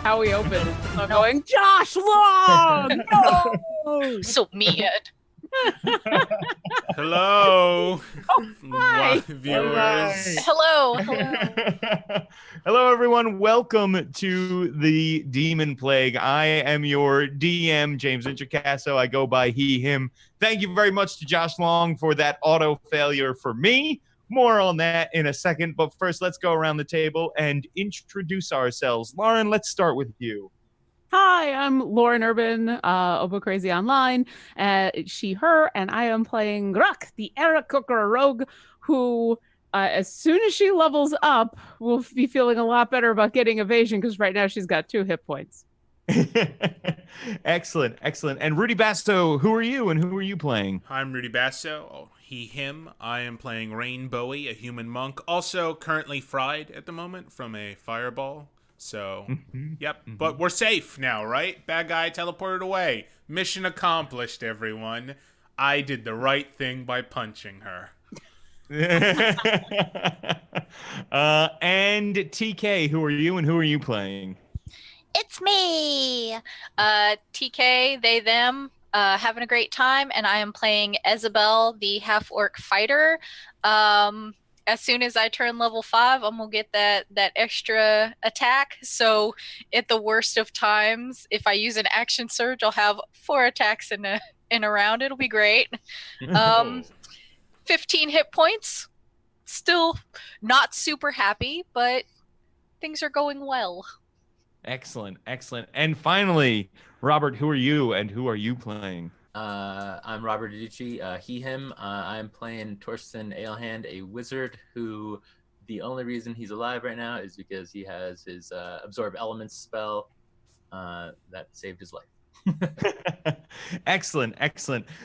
how we open. I'm going, Josh Long! No! So mad. Hello, Hi. viewers. Hello. Hello, everyone. Welcome to the Demonplague. I am your DM, James Intricasso. I go by he, him. Thank you very much to Josh Long for that auto failure for me. More on that in a second. But first, let's go around the table and introduce ourselves. Lauren, let's start with you. Hi, I'm Lauren Urban, Obo Crazy Online, she, her, and I am playing Gruk, the Eric Cooker rogue, who, as soon as she levels up, will be feeling a lot better about getting evasion, because right now she's got 2 hit points. Excellent. And Rudy Basto, who are you and who are you playing? I'm Rudy Basso. Oh, he, him. I am playing Rain Bowie, a human monk, also currently fried at the moment from a fireball. So, yep. But we're safe now, right? Bad guy teleported away. Mission accomplished, everyone. I did the right thing by punching her. And TK, who are you and who are you playing? It's me. TK, they, them, having a great time, and I am playing Isabel, the half-orc fighter. As soon as I turn level 5, I'm going to get that extra attack. So at the worst of times, if I use an action surge, I'll have 4 attacks in a round. It'll be great. 15 hit points. Still not super happy, but things are going well. Excellent. And finally, Robert, who are you and who are you playing? I'm Robert Adichie, he, him. I'm playing Torsten Alehand, a wizard who the only reason he's alive right now is because he has his Absorb Elements spell that saved his life. Excellent.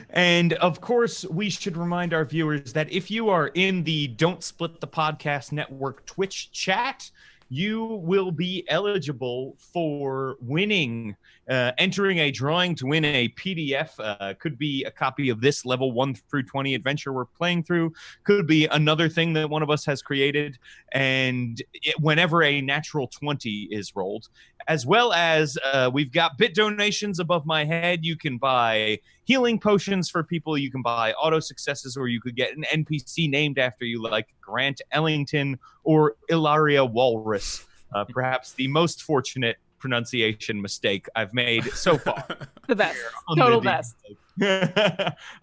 And of course, we should remind our viewers that if you are in the Don't Split the Podcast Network Twitch chat, you will be eligible for winning, entering a drawing to win a PDF. Could be a copy of this level 1 through 20 adventure we're playing through. Could be another thing that one of us has created. And whenever a natural 20 is rolled, as well as we've got bit donations above my head. You can buy healing potions for people. You can buy auto successes, or you could get an NPC named after you, like Grant Ellington or Ilaria Walrus. Perhaps the most fortunate pronunciation mistake I've made so far. The best. Total best.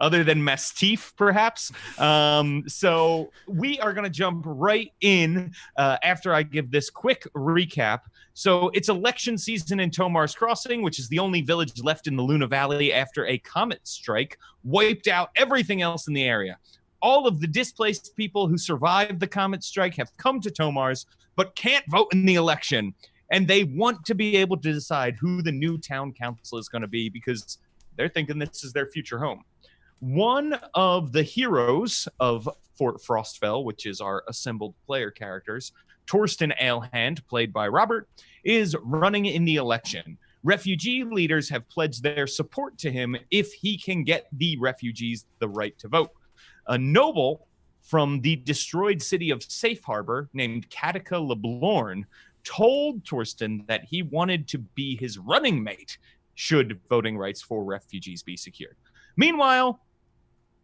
Other than Mastiff, perhaps. So we are going to jump right in after I give this quick recap. So it's election season in Tomar's Crossing, which is the only village left in the Luna Valley after a comet strike wiped out everything else in the area. All of the displaced people who survived the comet strike have come to Tomar's, but can't vote in the election. And they want to be able to decide who the new town council is going to be, because they're thinking this is their future home. One of the heroes of Fort Frostfell, which is our assembled player characters, Torsten Alehand, played by Robert, is running in the election. Refugee leaders have pledged their support to him if he can get the refugees the right to vote. A noble from the destroyed city of Safe Harbor named Katika LeBlorn told Torsten that he wanted to be his running mate should voting rights for refugees be secured. Meanwhile,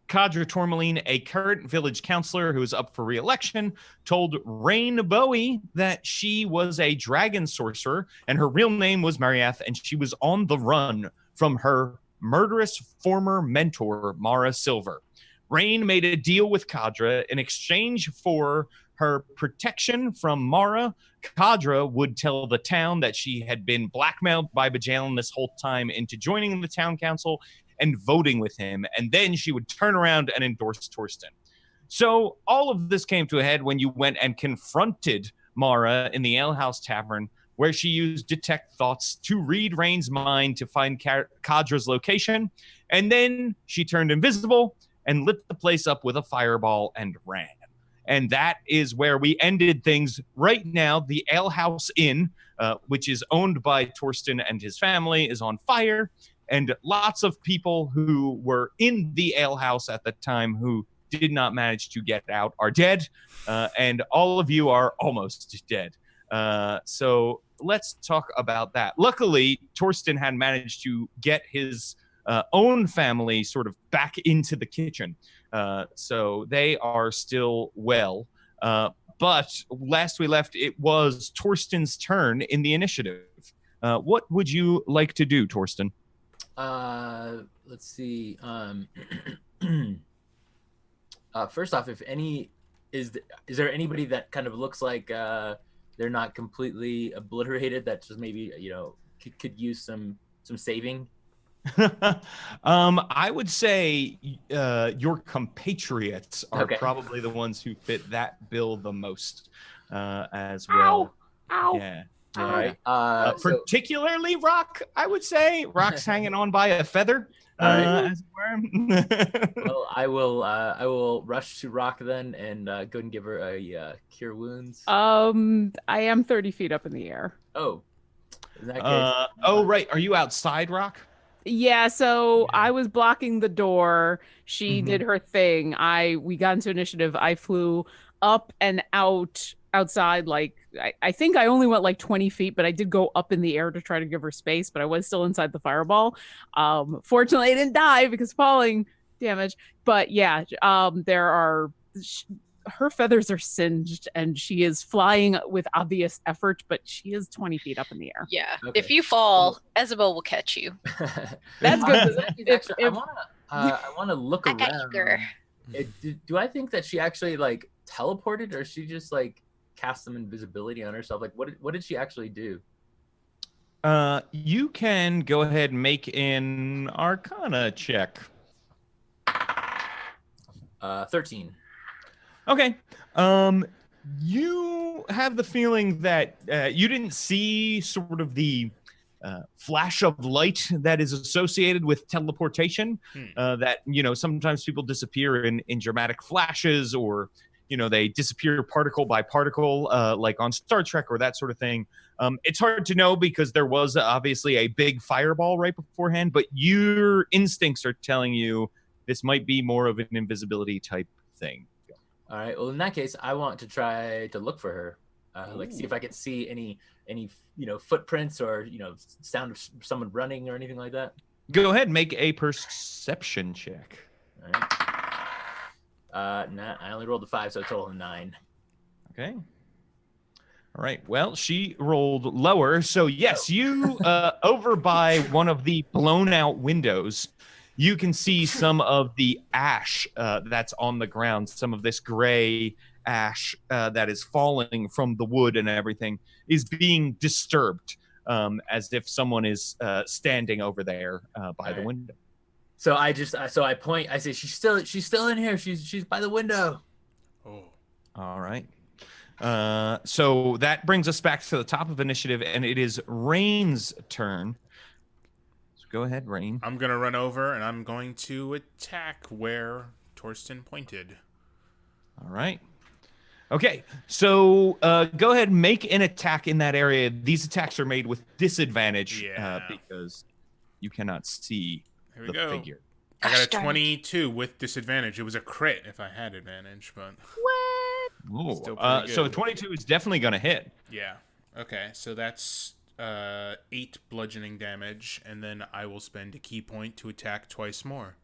Kadra Tourmaline, a current village councilor who is up for re-election, told Rain Bowie that she was a dragon sorcerer and her real name was Mariath, and she was on the run from her murderous former mentor, Mara Silver. Rain made a deal with Kadra in exchange for her protection from Mara. Kadra would tell the town that she had been blackmailed by Bajalin this whole time into joining the town council and voting with him, and then she would turn around and endorse Torsten. So all of this came to a head when you went and confronted Mara in the Ale House Tavern, where she used Detect Thoughts to read Rain's mind to find Kadra's location, and then she turned invisible and lit the place up with a fireball and ran. And that is where we ended things. Right now, the Ale House Inn, which is owned by Torsten and his family, is on fire. And lots of people who were in the ale house at the time who did not manage to get out are dead. And all of you are almost dead. So let's talk about that. Luckily, Torsten had managed to get his own family sort of back into the kitchen. So they are still well. But last we left, it was Torsten's turn in the initiative. What would you like to do, Torsten? Let's see. First off, is there anybody that kind of looks like they're not completely obliterated that just maybe could use some saving? I would say your compatriots are probably the ones who fit that bill the most as well. Ow! Yeah. All right. Particularly Rock, I would say. Rock's hanging on by a feather. As it were. Well, I will rush to Rock then and go and give her a cure wounds. I am 30 feet up in the air. Oh. In that case, oh, right. Are you outside, Rock? Yeah, so I was blocking the door. She did her thing. We got into initiative. I flew up and outside. Like I think I only went like 20 feet, but I did go up in the air to try to give her space, but I was still inside the fireball. Fortunately, I didn't die because falling damage. But yeah, her feathers are singed and she is flying with obvious effort, but she is 20 feet up in the air. Yeah. Okay. If you fall, Isabel will catch you. That's good. I want to look around. I got you, girl. Do I think that she actually like teleported, or she just like cast some invisibility on herself? Like, what did she actually do? You can go ahead and make an Arcana check. 13. Okay. You have the feeling that you didn't see sort of the flash of light that is associated with teleportation. That, sometimes people disappear in dramatic flashes, or, they disappear particle by particle, like on Star Trek or that sort of thing. It's hard to know because there was obviously a big fireball right beforehand, but your instincts are telling you this might be more of an invisibility type thing. All right. Well, in that case, I want to try to look for her, like see if I can see any footprints or sound of someone running or anything like that. Go ahead, make a perception check. All right. Nah, I only rolled a 5, so a total of 9. Okay. All right. Well, she rolled lower, so yes, you over by one of the blown out windows. You can see some of the ash that's on the ground, some of this gray ash that is falling from the wood and everything is being disturbed, as if someone is standing over there by the window. So I point. I say, she's still in here. She's by the window. Oh. All right. So that brings us back to the top of initiative, and it is Rain's turn. Go ahead, Rain. I'm going to run over and I'm going to attack where Torsten pointed. All right. Okay, so go ahead and make an attack in that area. These attacks are made with disadvantage because you cannot see the figure. I got a 22 with disadvantage. It was a crit if I had advantage, but... What? Still so 22 is definitely going to hit. Yeah. Okay, so that's 8 bludgeoning damage, and then I will spend a key point to attack twice more.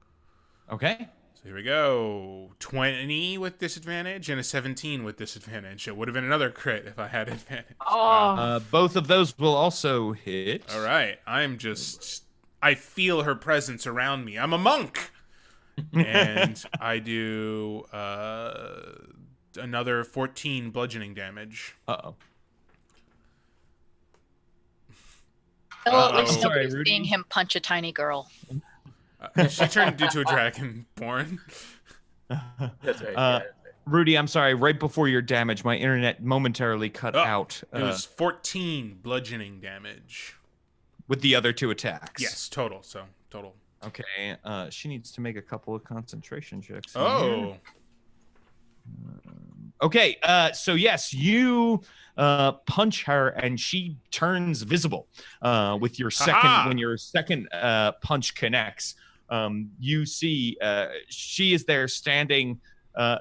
Okay. So here we go. 20 with disadvantage and a 17 with disadvantage. It would have been another crit if I had advantage. Both of those will also hit. All right. I feel her presence around me. I'm a monk. And I do another 14 bludgeoning damage. Uh-oh. Nobody's Sorry, Rudy. seeing him punch a tiny girl. She turned into a dragonborn. That's right. Rudy, I'm sorry. Right before your damage, my internet momentarily cut out. It was 14 bludgeoning damage. With the other 2 attacks. Yes, total. So, total. Okay. She needs to make a couple of concentration checks. Oh. Okay. So, yes, you punch her and she turns visible with your second. When your second punch connects, you see she is there standing,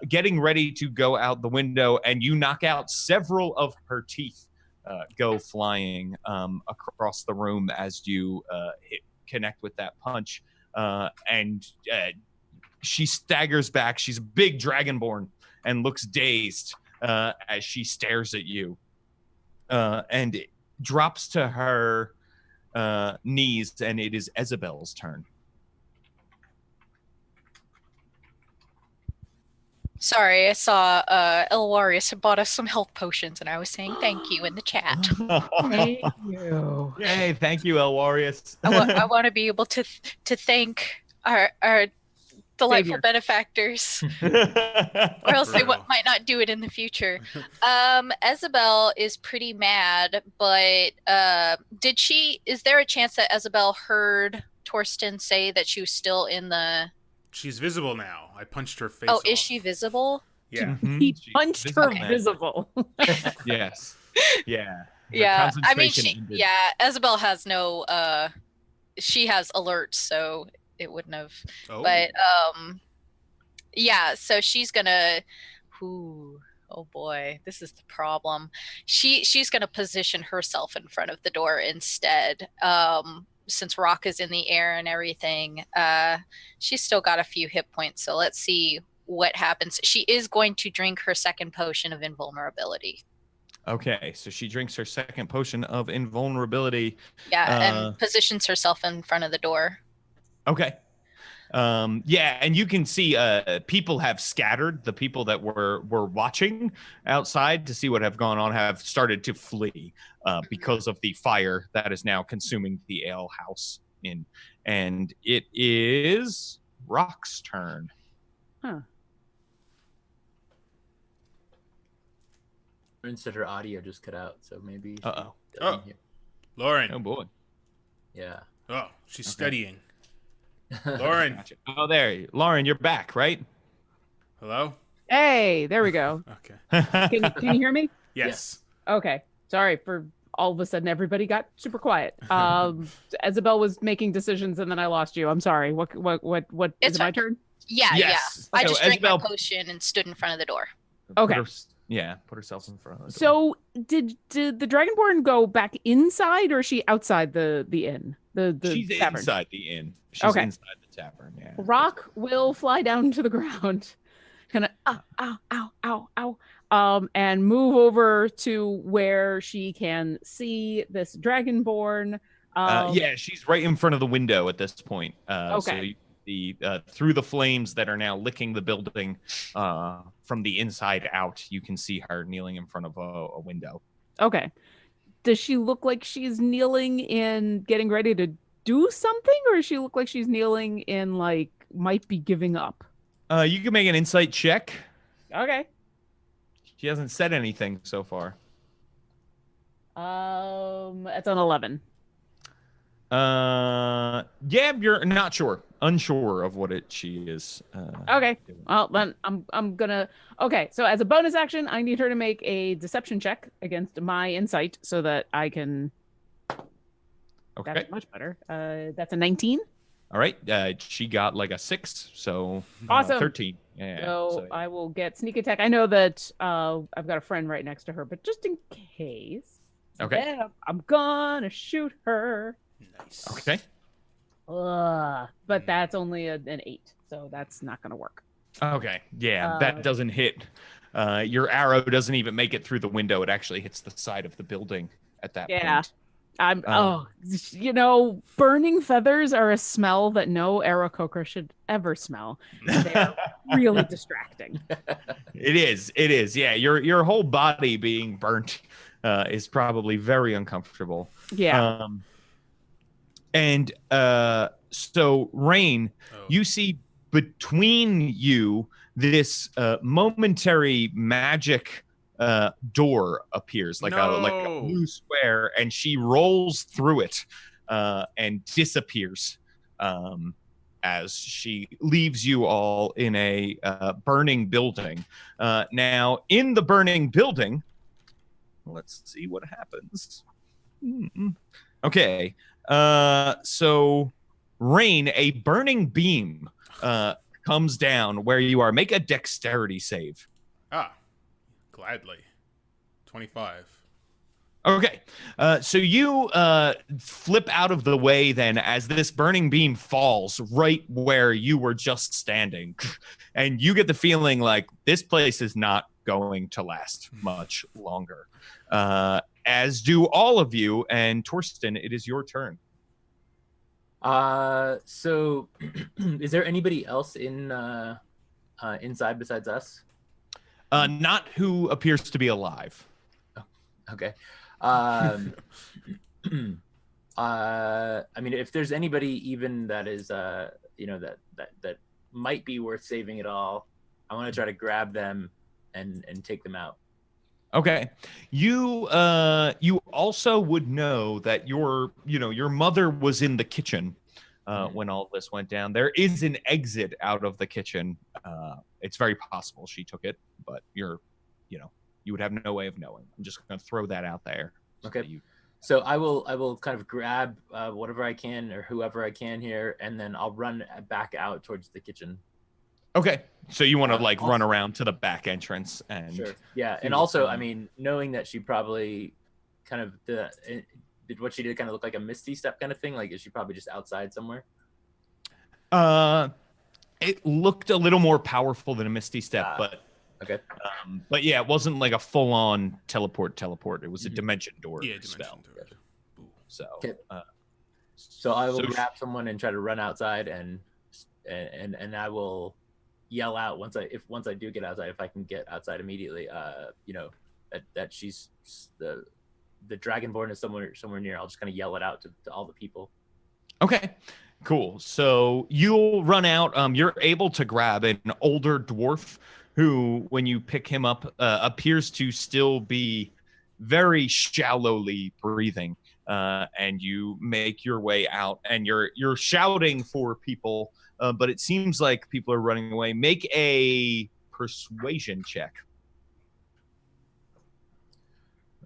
getting ready to go out the window, and you knock out several of her teeth go flying across the room as you connect with that punch. And she staggers back. She's a big dragonborn and looks dazed as she stares at you. And it drops to her knees, and it is Isabel's turn. Sorry, I saw Elwarius had bought us some health potions, and I was saying thank you in the chat. Thank you. Yay, thank you, Elwarius. I want to be able to thank our delightful Savior. benefactors, or else they might not do it in the future. Isabel is pretty mad, but is there a chance that Isabel heard Torsten say that she was still in the... She's visible now. I punched her face. Oh, off. is she visible? Yeah. He punched her visible. Yes. Yeah. Yeah. I mean, ended. Isabel has no, she has alerts, so it wouldn't have. Oh. But, yeah, so she's gonna, oh boy, this is the problem. She's gonna position herself in front of the door instead. Since Rock is in the air and everything, she's still got a few hit points, so let's see what happens. She is going to drink her second potion of invulnerability. Okay, so she drinks her second potion of invulnerability. Yeah, and positions herself in front of the door. Okay. Yeah, and you can see people have scattered. The people that were watching outside to see what have gone on have started to flee because of the fire that is now consuming the ale house in. And it is Rock's turn. Huh. Instead, her audio just cut out, so maybe. Uh-oh. Lauren. Oh boy. Yeah. Oh, she's studying. Lauren. Gotcha. Oh, there. Lauren, you're back, right? Hello? Hey, there we go. Okay. Can you hear me? Yes. Okay. Sorry for all of a sudden everybody got super quiet. Isabel was making decisions and then I lost you. I'm sorry. What is it my turn? Yeah, Yes. yeah. I So just drank Isabel- my potion and stood in front of the door. Okay. Put herself in front of the door. So did the Dragonborn go back inside or is she outside the inn? The She's tavern? inside the inn. She's Okay. inside the tavern, yeah. Rock will fly down to the ground, kind of ow, and move over to where she can see this Dragonborn. Yeah, she's right in front of the window at this point. Okay. So through the flames that are now licking the building from the inside out, you can see her kneeling in front of a window. Okay. Does she look like she's kneeling in getting ready to do something, or does she look like she's kneeling in like might be giving up? You can make an insight check. Okay. She hasn't said anything so far. It's an 11. Yeah, you're not sure. Unsure of what she is. Okay. Doing. Well, then I'm gonna. Okay, so as a bonus action, I need her to make a deception check against my insight so that I can. Okay. That's much better. That's a 19. All right. She got like a 6, so Awesome. 13. Yeah. So I will get sneak attack. I know that I've got a friend right next to her, but just in case. Okay. Then I'm gonna shoot her. Nice. Okay. But that's only an 8, so that's not gonna work. Okay. Yeah, that doesn't hit. Your arrow doesn't even make it through the window. It actually hits the side of the building at that point. Burning feathers are a smell that no Aarakocra should ever smell. They're really distracting. It is. Yeah, your whole body being burnt is probably very uncomfortable. Yeah. And so Rain, you see between you this momentary magic door appears like a blue square, and she rolls through it and disappears as she leaves you all in a burning building. Now, in the burning building, let's see what happens. Okay, so Rain, a burning beam comes down where you are. Make a dexterity save. Ah, gladly. 25. Okay, so you flip out of the way then as this burning beam falls right where you were just standing. And you get the feeling like this place is not going to last much longer. As do all of you. And Torsten, it is your turn. So is there anybody else in inside besides us? Not who appears to be alive. Okay. I mean, if there's anybody even that is, that might be worth saving at all, I want to try to grab them and take them out. Okay. You also would know that your mother was in the kitchen when all this went down. There is an exit out of the kitchen. It's very possible she took it, but you would have no way of knowing. I'm just going to throw that out there. Okay. So I will kind of grab whatever I can or whoever I can here, and then I'll run back out towards the kitchen. Okay. So you want to run around to the back entrance and sure. Yeah, and also, I mean, knowing that she probably kind of did what she did kind of look like a Misty Step kind of thing. Like, is she probably just outside somewhere? It looked a little more powerful than a Misty Step, but. Okay. But yeah, it wasn't like a full-on teleport. It was a dimension door spell. Door. So, so I will grab someone and try to run outside, and I will yell out once I do get outside, if I can get outside immediately. That she's the Dragonborn is somewhere near. I'll just kind of yell it out to all the people. Okay. Cool. So you'll run out. You're able to grab an older dwarf who, when you pick him up, appears to still be very shallowly breathing. And you make your way out, and you're shouting for people, but it seems like people are running away. Make a persuasion check.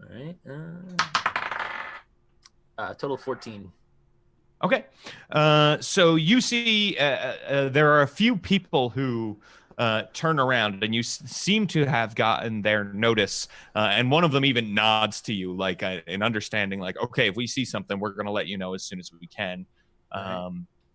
All right. Total 14. Okay. So you see there are a few people who turn around, and you seem to have gotten their notice, and one of them even nods to you like an understanding, like, okay, if we see something, we're going to let you know as soon as we can.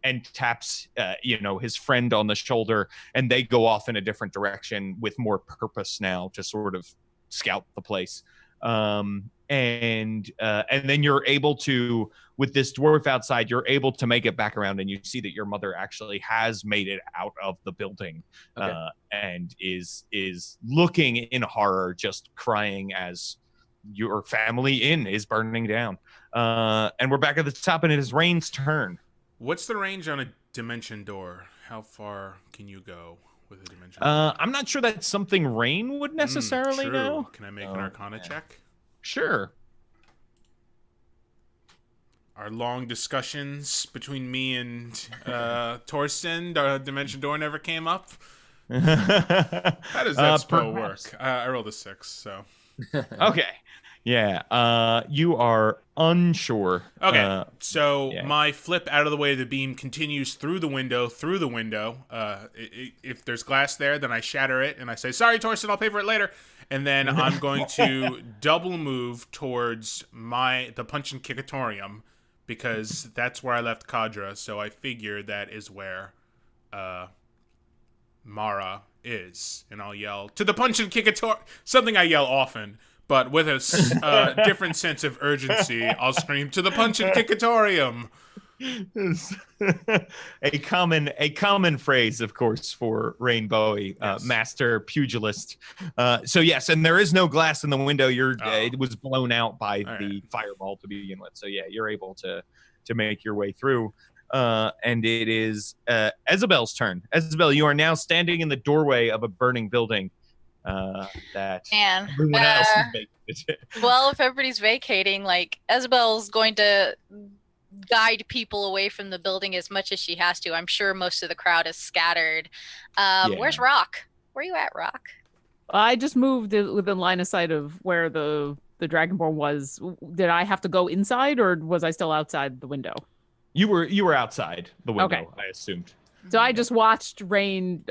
And taps his friend on the shoulder, and they go off in a different direction with more purpose now to sort of scout the place. And then you're able to, with this dwarf outside, you're able to make it back around, and you see that your mother actually has made it out of the building. Okay. And is looking in horror, just crying as your family inn is burning down. And we're back at the top, and it is Rain's turn. What's the range on a dimension door? How far can you go with a dimension door? I'm not sure that's something Rain would necessarily know. Can I make an Arcana check? Sure. Our long discussions between me and Torsten, the dimension door never came up. How does that spell work? I rolled a 6, so. Okay. Yeah. You are unsure. Okay. My flip out of the way of the beam continues through the window. If there's glass there, then I shatter it and I say, "Sorry, Torsten, I'll pay for it later." And then I'm going to double move towards the Punch and Kickatorium, because that's where I left Kadra. So I figure that is where Mara is, and I'll yell to the Punch and Kickatorium. Something I yell often. But with a different sense of urgency, I'll scream to the Punch and Kickatorium. a common phrase, of course, for Rain Bowie, yes. Master pugilist. So yes, and there is no glass in the window. It was blown out by the fireball to begin with. So yeah, you're able to make your way through. And it is Isabel's turn. Isabel, you are now standing in the doorway of a burning building. That everyone else is vacated. Well, if everybody's vacating, like, Isabel's going to guide people away from the building as much as she has to. I'm sure most of the crowd is scattered. Where's Rock? Where are you at, Rock? I just moved within line of sight of where the Dragonborn was. Did I have to go inside, or was I still outside the window? You were outside the window, okay. I assumed. So I just watched Rain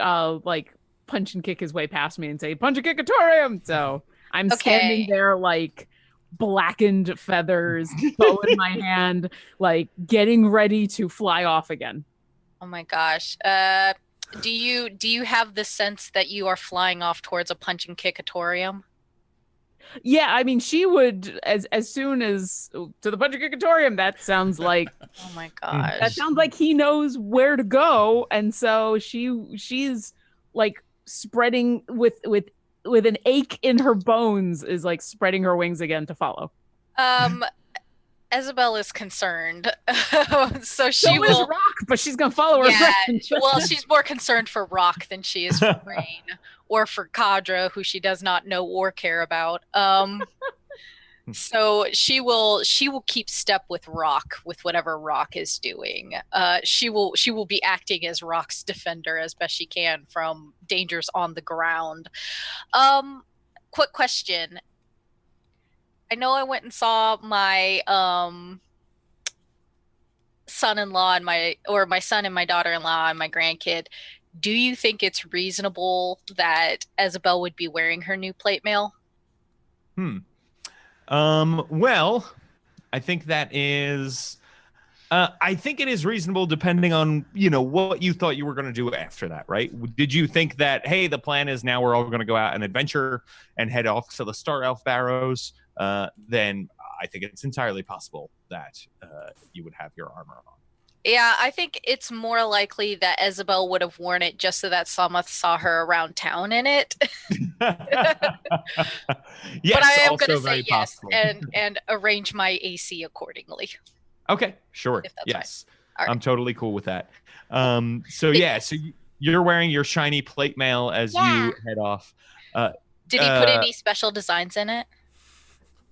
punch and kick his way past me and say, "Punch and Kickatorium!" So I'm standing there, like, blackened feathers, bow in my hand, like getting ready to fly off again. Oh my gosh. Do you have the sense that you are flying off towards a punch and kickatorium? Yeah, I mean, she would as soon as to the Punch Kickatorium. That sounds like Oh my that gosh. sounds like he knows where to go, and so she's like spreading with an ache in her bones, is like spreading her wings again to follow. Um, Isabel is concerned, so she So is will. Rock, but she's gonna follow her Yeah, friend. well, she's more concerned for Rock than she is for Rain or for Kadra, who she does not know or care about. So she will keep step with Rock with whatever Rock is doing. She will be acting as Rock's defender as best she can from dangers on the ground. Quick question. I know I went and saw my son-in-law and my son and my daughter-in-law and my grandkid. Do you think it's reasonable that Isabel would be wearing her new plate mail? Well, I think that is I think it is reasonable depending on, what you thought you were going to do after that, right? Did you think that, hey, the plan is now we're all going to go out and adventure and head off to the Star Elf Barrows? Then I think it's entirely possible that you would have your armor on. Yeah, I think it's more likely that Isabel would have worn it just so that Samuth saw her around town in it. Yes, but I am also going to say very yes possible. and arrange my AC accordingly. Okay, sure. If that's Yes. All right. I'm totally cool with that. So you're wearing your shiny plate mail as you head off. Did he put any special designs in it?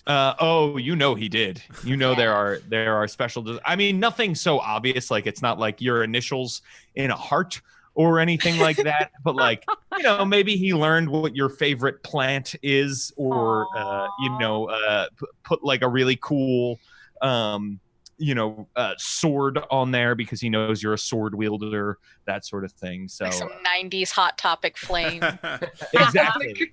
He did. There are special. I mean, nothing so obvious. Like it's not like your initials in a heart or anything like that. But like, maybe he learned what your favorite plant is, or put like a really cool, sword on there because he knows you're a sword wielder, that sort of thing. So like some 90s Hot Topic flame. Exactly.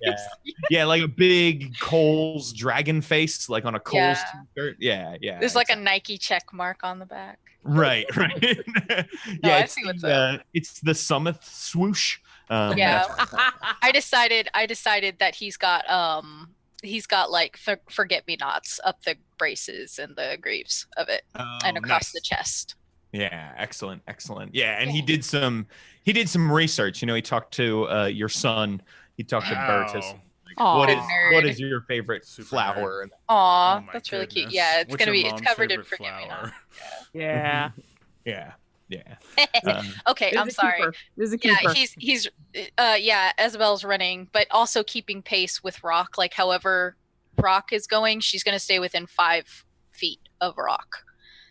Yeah, like a big Kohl's dragon face, like on a Kohl's t-shirt. Yeah. There's like a Nike check mark on the back. Right. I see what's up. It's the Summit swoosh. I decided that he's got like forget-me-nots up the braces and the greaves of it, and across the chest. Yeah, excellent. Yeah, and he did some research. He talked to your son. He talked to Bertus. What is your favorite flower? Aw, that's really cute. Yeah, it's covered in forget-me-not. Yeah. Okay, I'm sorry. There's a keeper. He's Isabel's running, but also keeping pace with Rock. Like however Rock is going, she's going to stay within 5 feet of Rock.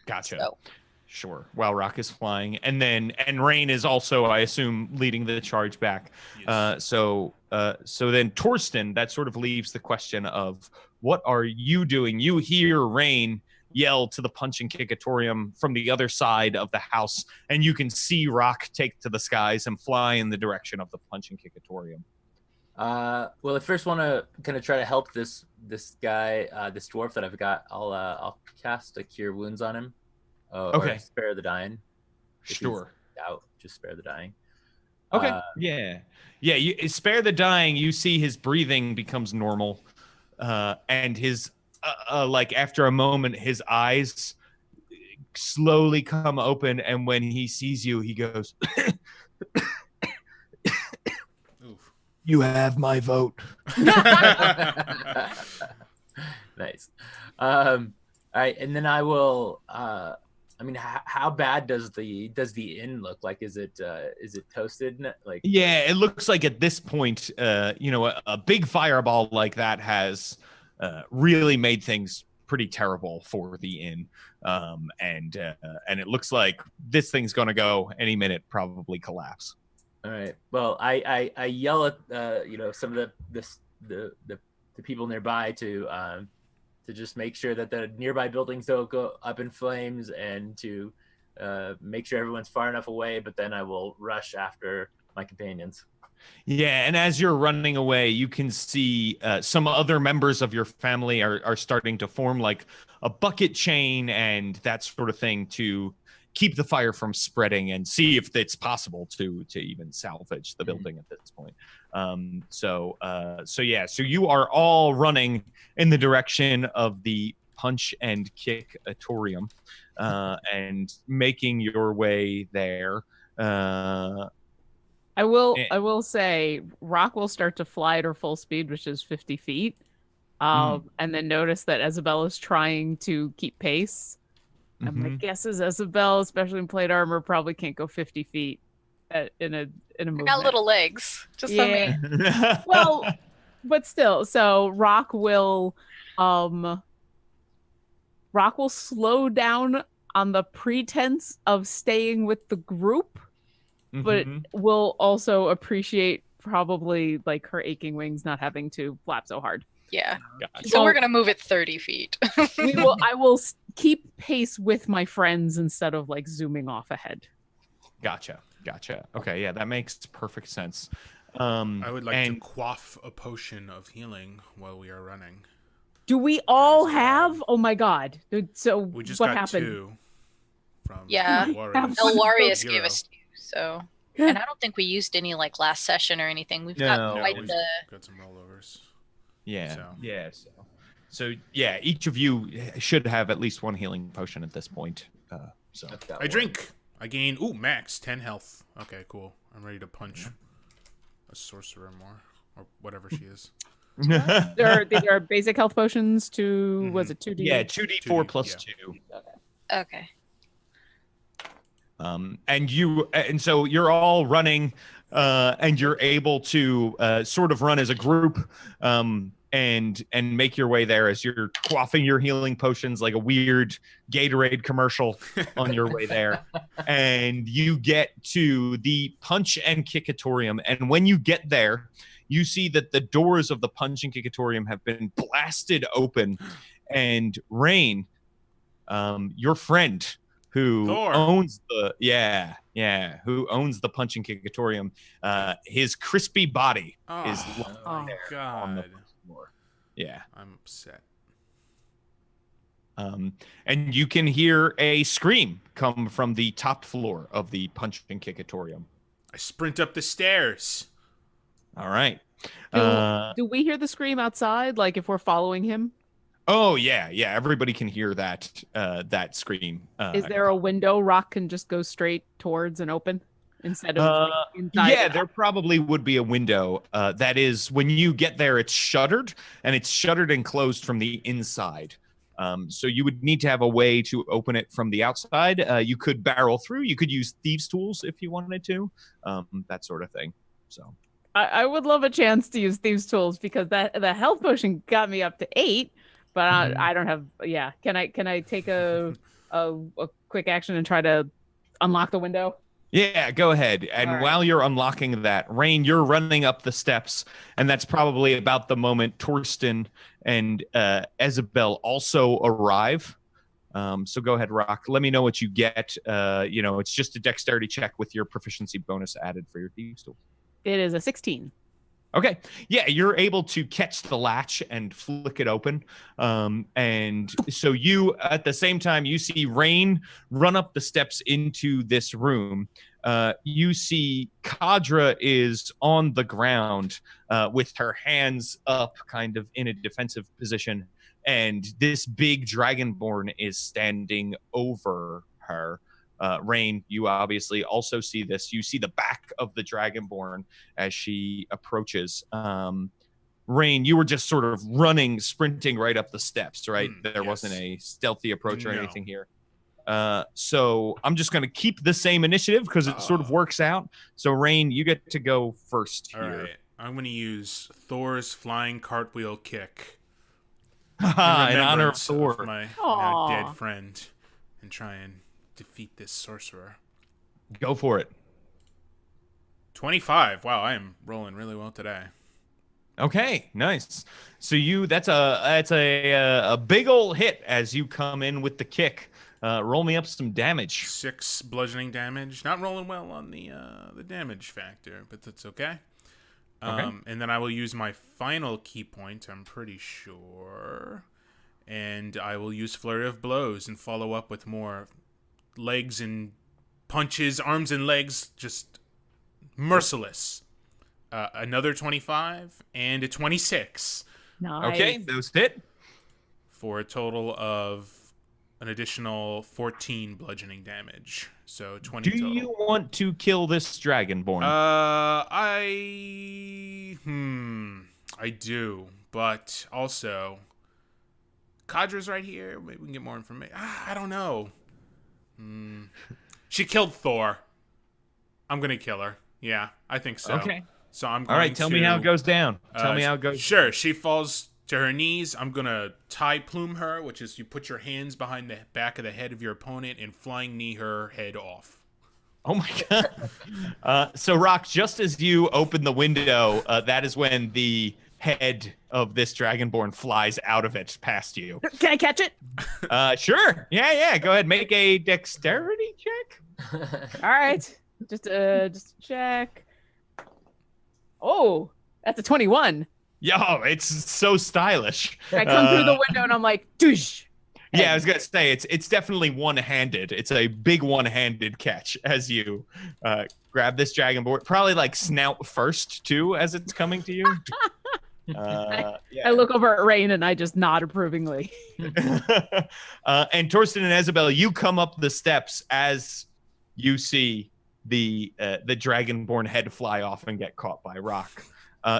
Gotcha. So. Sure. While Rock is flying, and Rain is also, I assume, leading the charge back. Yes. So then Torsten, that sort of leaves the question of what are you doing? You hear Rain yell to the Punch and Kickatorium from the other side of the house, and you can see Rock take to the skies and fly in the direction of the Punch and Kickatorium. Well, I first want to kind of try to help this guy, this dwarf that I've got. I'll cast a Cure Wounds on him. Okay. Or Spare the Dying. Sure. Out, just Spare the Dying. Okay. Yeah. You Spare the Dying. You see his breathing becomes normal, and his like after a moment, his eyes slowly come open, and when he sees you, he goes, "You have my vote." Nice. All right, and then I will. I mean, how bad does the inn look like? Is it toasted? Like, yeah, it looks like at this point, a big fireball like that has really made things pretty terrible for the inn, and it looks like this thing's gonna go any minute, probably collapse. All right. Well, I yell at some of the people nearby to just make sure that the nearby buildings don't go up in flames, and to make sure everyone's far enough away, but then I will rush after my companions. Yeah, and as you're running away, you can see some other members of your family are starting to form like a bucket chain and that sort of thing to keep the fire from spreading and see if it's possible to even salvage the building at this point. So you are all running in the direction of the punch and kick atorium and making your way there. I will say Rock will start to fly at her full speed, which is 50 feet. And then notice that Isabel is trying to keep pace. And my guess is Isabel, especially in plate armor, probably can't go 50 feet in a movement. I got little legs. Just let me. Well, but still, so Rock will slow down on the pretense of staying with the group, but will also appreciate probably like her aching wings not having to flap so hard. Yeah. Gotcha. So we're gonna move it 30 feet. I will keep pace with my friends instead of like zooming off ahead. Gotcha. Okay, yeah, that makes perfect sense. I would like to quaff a potion of healing while we are running. Do we all have? Oh my god! So we just what got happened? 2 from Elwarius gave us 2, so. And I don't think we used any like last session or anything. We've got quite we've got some rollovers. Yeah. So each of you should have at least 1 healing potion at this point. So I drink. I gain max 10 health. Okay, cool. I'm ready to punch a sorcerer more, or whatever she is. There are basic health potions to was it 2d? Yeah, 2d4 plus 2. Okay. And so you're all running, and you're able to sort of run as a group, and make your way there as you're quaffing your healing potions like a weird Gatorade commercial on your way there. And you get to the punch and kickatorium, and when you get there, you see that the doors of the punch and kickatorium have been blasted open, and Rain, your friend who owns the who owns the punch and kickatorium, his crispy body is lying there on the floor. Yeah, I'm upset. And you can hear a scream come from the top floor of the punch and kickatorium. I sprint up the stairs. All right. Do we hear the scream outside? Like if we're following him? Oh yeah. Everybody can hear that that scream. Is there a window Rock can just go straight towards and open instead of inside? Yeah, there probably would be a window. That is, when you get there, it's shuttered, and it's shuttered and closed from the inside. So you would need to have a way to open it from the outside. You could barrel through. You could use thieves' tools if you wanted to. That sort of thing. So. I would love a chance to use thieves' tools because the health potion got me up to 8. But I don't have. Yeah, can I take a quick action and try to unlock the window? Yeah, go ahead. And while you're unlocking that, Rain, you're running up the steps, and that's probably about the moment Torsten and Isabel also arrive. So go ahead, Rock. Let me know what you get. It's just a dexterity check with your proficiency bonus added for your thieves' tool. It is a 16. Okay. Yeah, you're able to catch the latch and flick it open. And so you, at the same time, you see Rain run up the steps into this room. You see Kadra is on the ground with her hands up, kind of in a defensive position. And this big dragonborn is standing over her. Rain, you obviously also see this. You see the back of the dragonborn as she approaches. Rain, you were just sort of sprinting right up the steps, right? There wasn't a stealthy approach or anything here. So I'm just going to keep the same initiative because it sort of works out. So Rain, you get to go first here. All right. I'm going to use Thor's flying cartwheel kick. In honor of Thor. Of my now dead friend, and try and defeat this sorcerer. Go for it. 25. Wow, I am rolling really well today. Okay, nice. So that's a big old hit as you come in with the kick. Roll me up some damage. 6 bludgeoning damage. Not rolling well on the damage factor, but that's okay. And then I will use my final key point, I'm pretty sure. And I will use Flurry of Blows and follow up with more legs and punches, arms and legs, just merciless. Another 25 and a 26. Nice. Okay, those hit. For a total of an additional 14 bludgeoning damage. So 20 Do total. you want to kill this dragonborn? I do, but also Kadra's right here. Maybe we can get more information. I don't know. She killed Thor. I'm gonna kill her. Yeah, I think so. Okay. So I'm going All right, tell me how it goes down. Tell me how it goes. Sure. She falls to her knees. I'm gonna tie plume her, which is you put your hands behind the back of the head of your opponent and flying knee her head off. Oh my god. So Rock, just as you open the window, that is when the head of this dragonborn flies out of it past you. Can I catch it? Sure. Yeah. Go ahead. Make a dexterity check. All right. Just check. Oh, that's a 21. Yo, it's so stylish. I come through the window and I'm like, douche. Yeah, I was gonna say it's definitely one-handed. It's a big one-handed catch as you grab this dragonborn. Probably like snout first too, as it's coming to you. Yeah. I look over at Rain and I just nod approvingly. And Torsten and Isabel, you come up the steps as you see the dragonborn head fly off and get caught by Rock.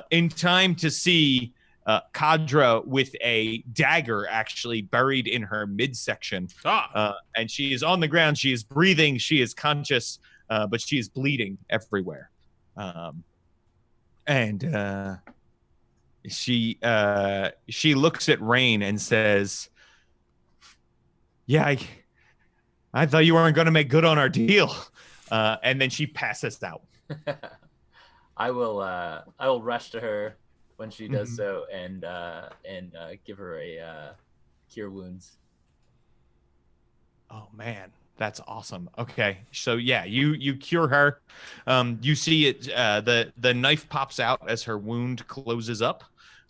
In time to see Kadra with a dagger actually buried in her midsection. And she is on the ground. She is breathing. She is conscious, but she is bleeding everywhere. And she looks at Rain and says, "Yeah, I thought you weren't going to make good on our deal." And then she passes out. I will rush to her when she does so and give her a cure wounds. Oh man, that's awesome. Okay, so yeah, you cure her. You see it. The knife pops out as her wound closes up,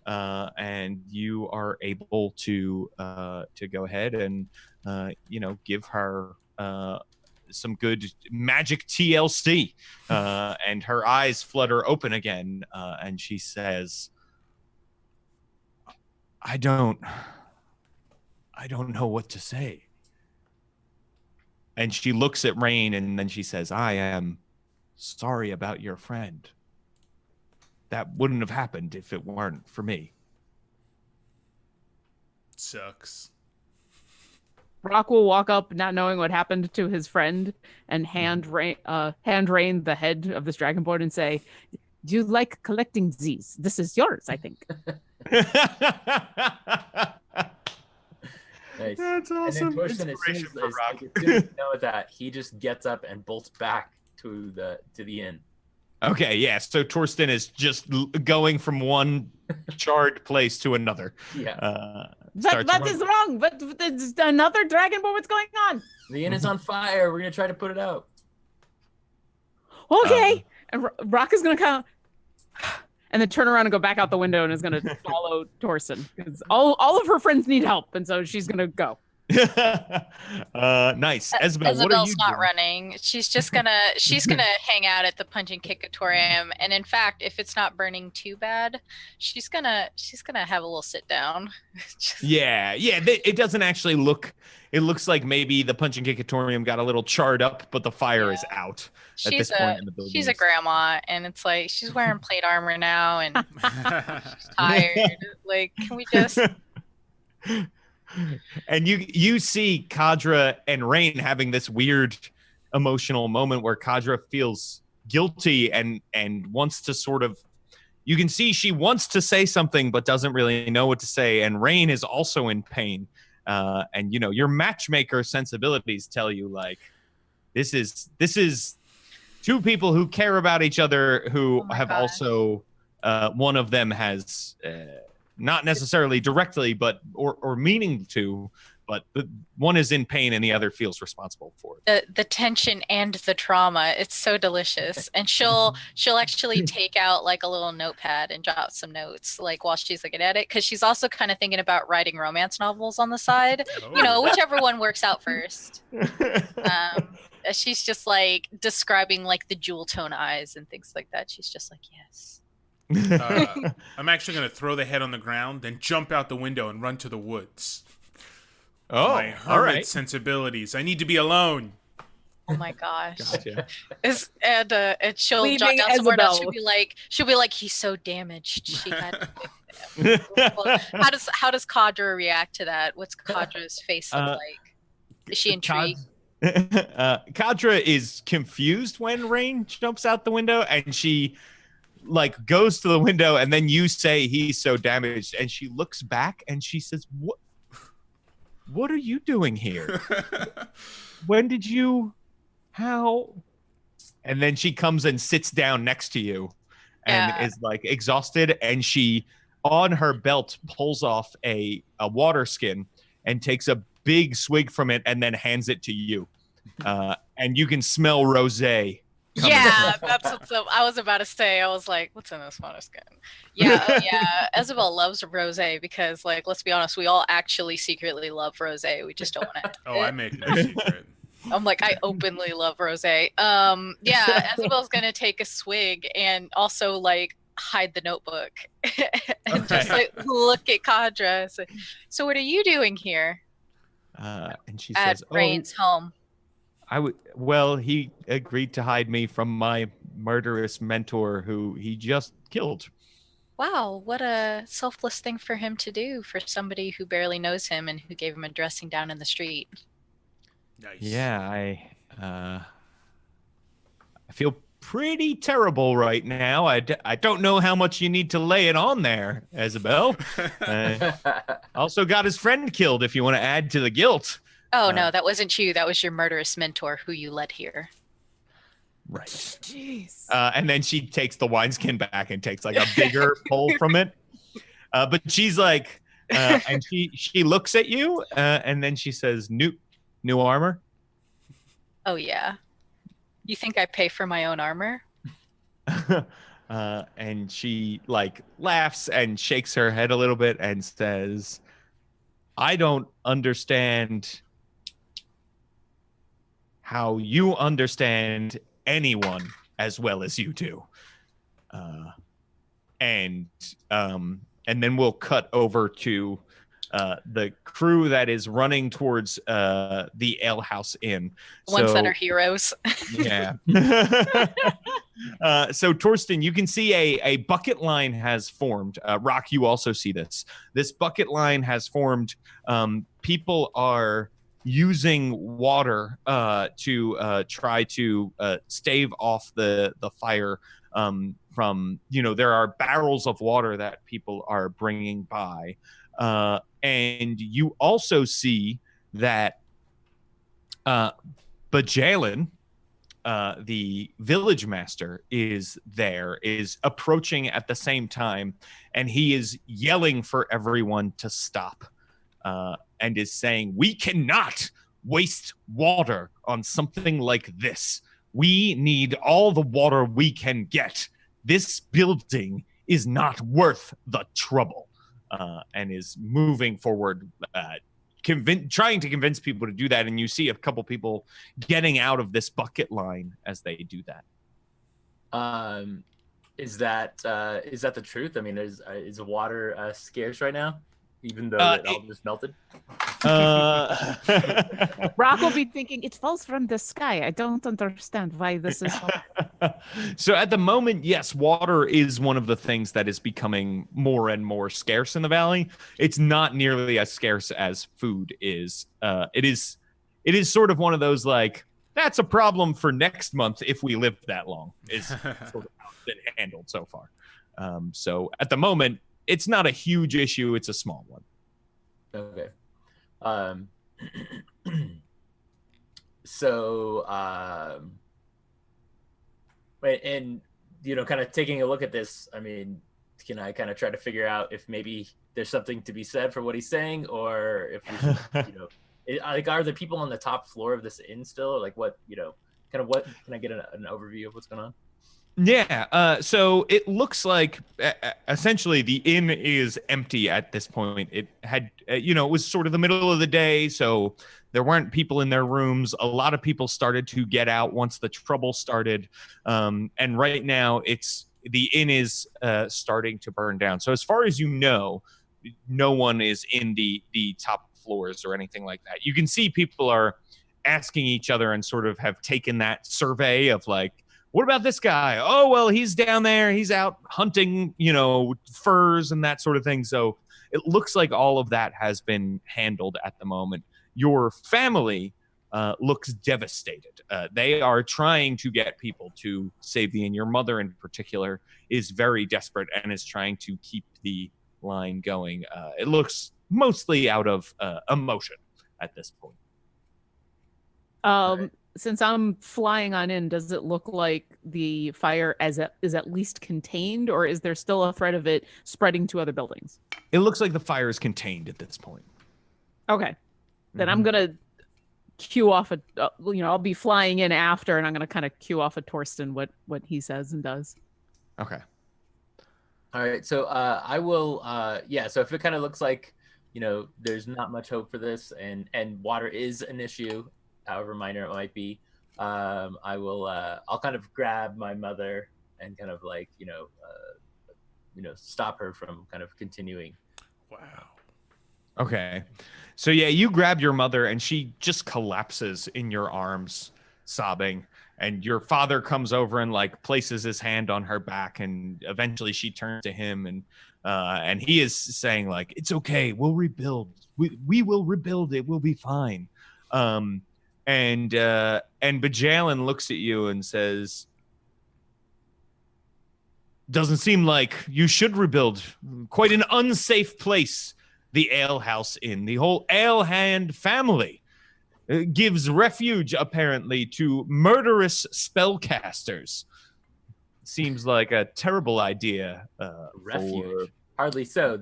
and you are able to go ahead and give her some good magic TLC, and her eyes flutter open again, and she says, I don't know what to say." And she looks at Rain and then she says, "I am sorry about your friend. That wouldn't have happened if it weren't for me." Sucks. Rock will walk up, not knowing what happened to his friend, and hand Rain the head of this dragonborn and say, "Do you like collecting these? This is yours, I think." Nice. That's awesome. And then Torsten, as soon as you know that, he just gets up and bolts back to the inn. Okay, yeah. So Torsten is just going from one charred place to another. Yeah. That is wrong. But there's another dragonborn. What's going on? The inn is on fire. We're gonna try to put it out. Okay. And Rock is gonna kind of, and then turn around and go back out the window and is gonna follow Torsten because all of her friends need help, and so she's gonna go. Nice. Isabel, what are Isabel's you not doing? running. She's gonna hang out at the punch and kickatorium, and in fact, if it's not burning too bad, she's gonna have a little sit down. Yeah. It doesn't actually look. It looks like maybe the punch and kickatorium got a little charred up, but the fire is out at this point in the building. She's a grandma, and it's like she's wearing plate armor now, and she's tired. Like, can we just? And you see Kadra and Rain having this weird emotional moment where Kadra feels guilty and wants to sort of, you can see she wants to say something but doesn't really know what to say, and Rain is also in pain, and your matchmaker sensibilities tell you like this is two people who care about each other who have also one of them has not necessarily directly, but or meaning to but one is in pain and the other feels responsible for it. The tension and the trauma, it's so delicious. And she'll actually take out like a little notepad and jot some notes like while she's looking at it, because she's also kind of thinking about writing romance novels on the side. Whichever one works out first. She's just like describing like the jewel tone eyes and things like that. She's just like, yes. I'm actually going to throw the head on the ground, then jump out the window and run to the woods. Oh, my hermit sensibilities. I need to be alone. Oh my gosh. Gotcha. And she'll jot down some more notes. She'll be like, he's so damaged. She had well, how does Kadra react to that? What's Kadra's face look like? Is she intrigued? Kadra is confused when Rain jumps out the window, and she like goes to the window, and then you say he's so damaged, and she looks back and she says, what are you doing here? When did you, how? And then she comes and sits down next to you and is like exhausted, and she on her belt pulls off a water skin and takes a big swig from it and then hands it to you. And you can smell rosé. Yeah, that's what's up. I was about to say, I was like, what's in this water skin? Yeah. Isabel loves rosé because, like, let's be honest, we all actually secretly love rosé. We just don't want to. I make no secret. I'm like, I openly love rosé. Isabel's gonna take a swig and also like hide the notebook and just like look at Kadra. So what are you doing here? And she at says, Rain's home. He agreed to hide me from my murderous mentor who he just killed. Wow, what a selfless thing for him to do for somebody who barely knows him and who gave him a dressing down in the street. Nice. Yeah, I feel pretty terrible right now. I don't know how much you need to lay it on there, Isabel. Also got his friend killed if you want to add to the guilt. Oh, no, that wasn't you. That was your murderous mentor who you led here. Right. Jeez. And then she takes the wineskin back and takes like a bigger pull from it. But she's like, and she looks at you and then she says, new armor? Oh, yeah. You think I pay for my own armor? And she like laughs and shakes her head a little bit and says, I don't understand how you understand anyone as well as you do. And then we'll cut over to the crew that is running towards the Ale House Inn. Ones that are heroes. Yeah. So Torsten, you can see a bucket line has formed. Rock, you also see this. This bucket line has formed. People are using water to try to stave off the fire from, there are barrels of water that people are bringing by. And you also see that Bajalin, the village master, is approaching at the same time, and he is yelling for everyone to stop. And is saying, we cannot waste water on something like this. We need all the water we can get. This building is not worth the trouble. And is moving forward, trying to convince people to do that. And you see a couple people getting out of this bucket line as they do that. Is that the truth? I mean, is water scarce right now? Even though it all just melted? Rock will be thinking, it falls from the sky. I don't understand why this is. So at the moment, yes, water is one of the things that is becoming more and more scarce in the valley. It's not nearly as scarce as food is. It is sort of one of those like, that's a problem for next month if we live that long, is sort of how it's been handled so far. So at the moment, it's not a huge issue. It's a small one. Okay. Wait, and kind of taking a look at this, I mean, can I kind of try to figure out if maybe there's something to be said for what he's saying, or if we should, like, are there people on the top floor of this inn still? Or like, what, kind of what, can I get an overview of what's going on? Yeah, so it looks like essentially the inn is empty at this point. It had, it was sort of the middle of the day, so there weren't people in their rooms. A lot of people started to get out once the trouble started, and right now the inn is starting to burn down. So as far as you know, no one is in the top floors or anything like that. You can see people are asking each other and sort of have taken that survey of like, what about this guy? Oh, well, he's down there. He's out hunting, furs and that sort of thing. So it looks like all of that has been handled at the moment. Your family looks devastated. They are trying to get people to save the inn. Your mother in particular is very desperate and is trying to keep the line going. It looks mostly out of emotion at this point. Since I'm flying on in, does it look like the fire is at least contained, or is there still a threat of it spreading to other buildings? It looks like the fire is contained at this point. Okay. Then I'm going to cue off I'll be flying in after, and I'm going to kind of cue off of Torsten what he says and does. Okay. All right. So I will, so if it kind of looks like, there's not much hope for this and water is an issue, however minor it might be, I'll kind of grab my mother and kind of like, stop her from kind of continuing. Wow. Okay. So yeah, you grab your mother and she just collapses in your arms, sobbing. And your father comes over and like places his hand on her back, and eventually she turns to him and he is saying like, it's okay, we'll rebuild. We will rebuild, it will be fine. And Bajalin looks at you and says, doesn't seem like you should rebuild. Quite an unsafe place, the ale house inn. The whole ale hand family gives refuge, apparently, to murderous spellcasters. Seems like a terrible idea. Refuge? Hardly so.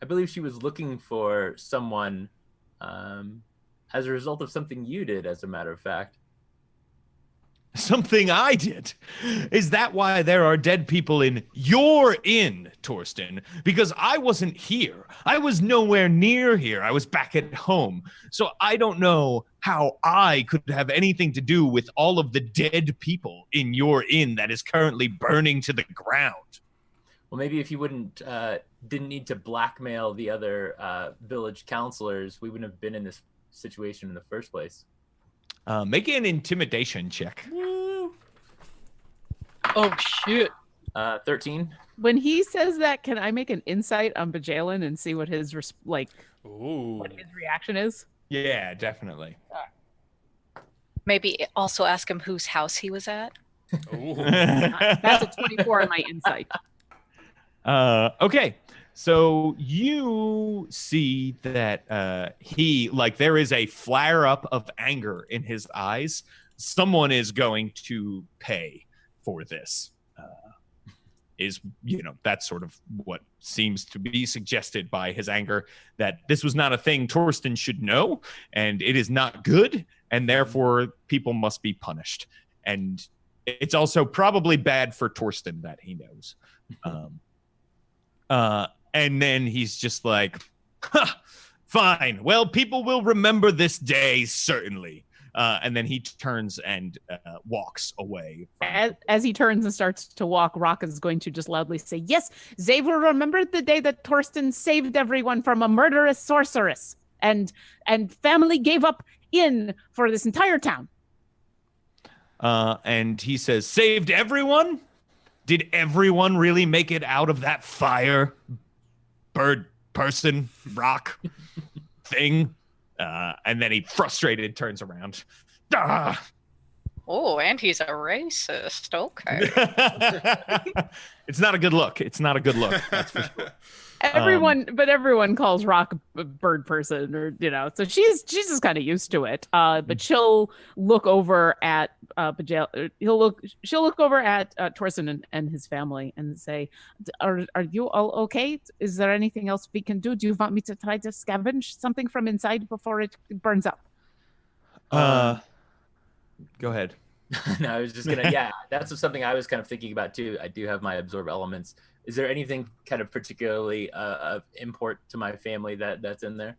I believe she was looking for someone as a result of something you did, as a matter of fact. Something I did? Is that why there are dead people in your inn, Torsten? Because I wasn't here. I was nowhere near here. I was back at home. So I don't know how I could have anything to do with all of the dead people in your inn that is currently burning to the ground. Well, maybe if you didn't need to blackmail the other village counselors, we wouldn't have been in this situation in the first place. Make an intimidation check. Oh, shit. 13. When he says that, can I make an insight on Bajalin and see what his what his reaction is? Yeah, definitely. Maybe also ask him whose house he was at. That's a 24 on my insight. Okay. So you see that there is a flare up of anger in his eyes. Someone is going to pay for this. That's sort of what seems to be suggested by his anger, that this was not a thing Torsten should know, and it is not good, and therefore people must be punished. And it's also probably bad for Torsten that he knows. And then he's just like, fine. Well, people will remember this day, certainly. And then he turns and walks away. As he turns and starts to walk, Rock is going to just loudly say, yes, they will remember the day that Torsten saved everyone from a murderous sorceress. And family gave up inn for this entire town. And he says, saved everyone? Did everyone really make it out of that fire? Bird, person, rock, thing? And then he frustrated turns around. Ah! Oh, and he's a racist. Okay. It's not a good look. It's not a good look. That's for sure. Everyone calls Rock a bird person, or so she's just kind of used to it. But she'll look over at she'll look over at Torsten and his family and say, "Are you all okay? Is there anything else we can do? Do you want me to try to scavenge something from inside before it burns up?" Go ahead. No, I was just gonna. Yeah, that's something I was kind of thinking about too. I do have my absorb elements. Is there anything kind of particularly of import to my family that's in there?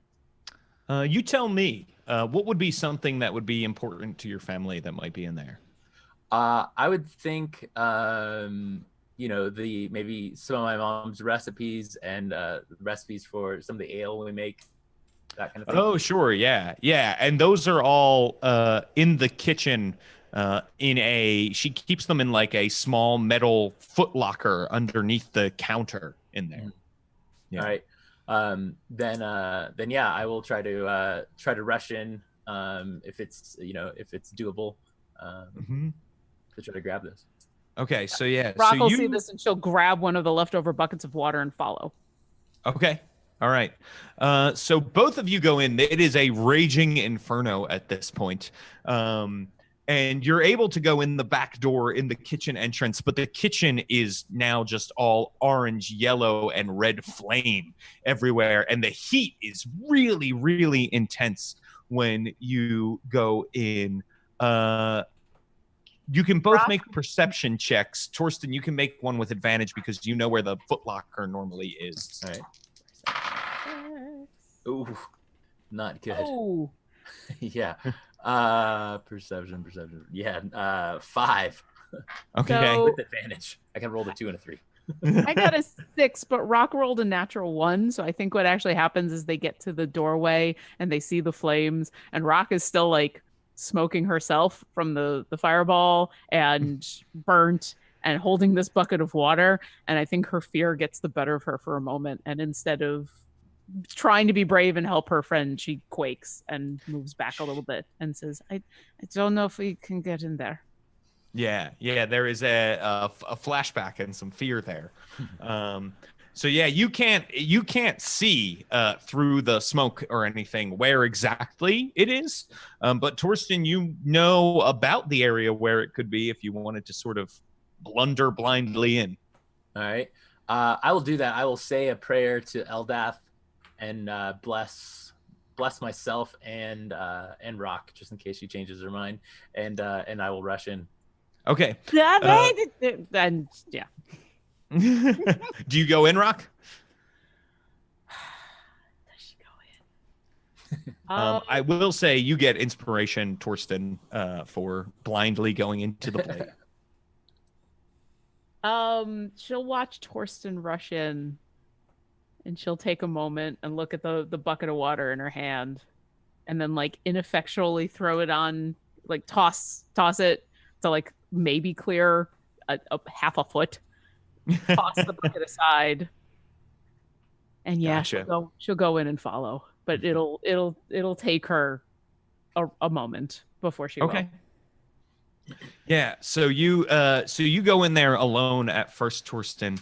You tell me. What would be something that would be important to your family that might be in there? I would think, maybe some of my mom's recipes and recipes for some of the ale we make, that kind of thing. Oh, sure, yeah, and those are all in the kitchen. She keeps them in like a small metal footlocker underneath the counter in there. Yeah. All right. Then yeah, I will try to rush in if it's doable to try to grab this. Okay, so yeah, Rock will see this and she'll grab one of the leftover buckets of water and follow. Okay. All right. So both of you go in. It is a raging inferno at this point. And you're able to go in the back door in the kitchen entrance, but the kitchen is now just all orange, yellow, and red flame everywhere. And the heat is really, really intense when you go in. You can both make perception checks. Torsten, you can make one with advantage because you know where the footlocker normally is. All right. Ooh, not good. Oh. Yeah. Perception. Yeah. 5. Okay. So, with advantage. I can roll a 2 and a 3. I got a 6, but Rock rolled a natural 1. So I think what actually happens is they get to the doorway and they see the flames, and Rock is still like smoking herself from the fireball and burnt and holding this bucket of water. And I think her fear gets the better of her for a moment. And instead of trying to be brave and help her friend, she quakes and moves back a little bit and says, I don't know if we can get in there. Yeah, there is a flashback and some fear there. So yeah, you can't see through the smoke or anything where exactly it is. But Torsten, you know about the area where it could be if you wanted to sort of blunder blindly in. All right. I will do that. I will say a prayer to Eldath and bless myself and Rock, just in case she changes her mind, and I will rush in. Okay. And yeah. Do you go in, Rock? Does she go in? I will say you get inspiration, Torsten, for blindly going into the play. She'll watch Torsten rush in, and she'll take a moment and look at the bucket of water in her hand, and then like ineffectually throw it on, like toss it to like maybe clear a half a foot. Toss the bucket aside, and yeah, Gotcha. she'll go in and follow, but it'll take her a moment before she okay will. Yeah, so you go in there alone at first, Torsten.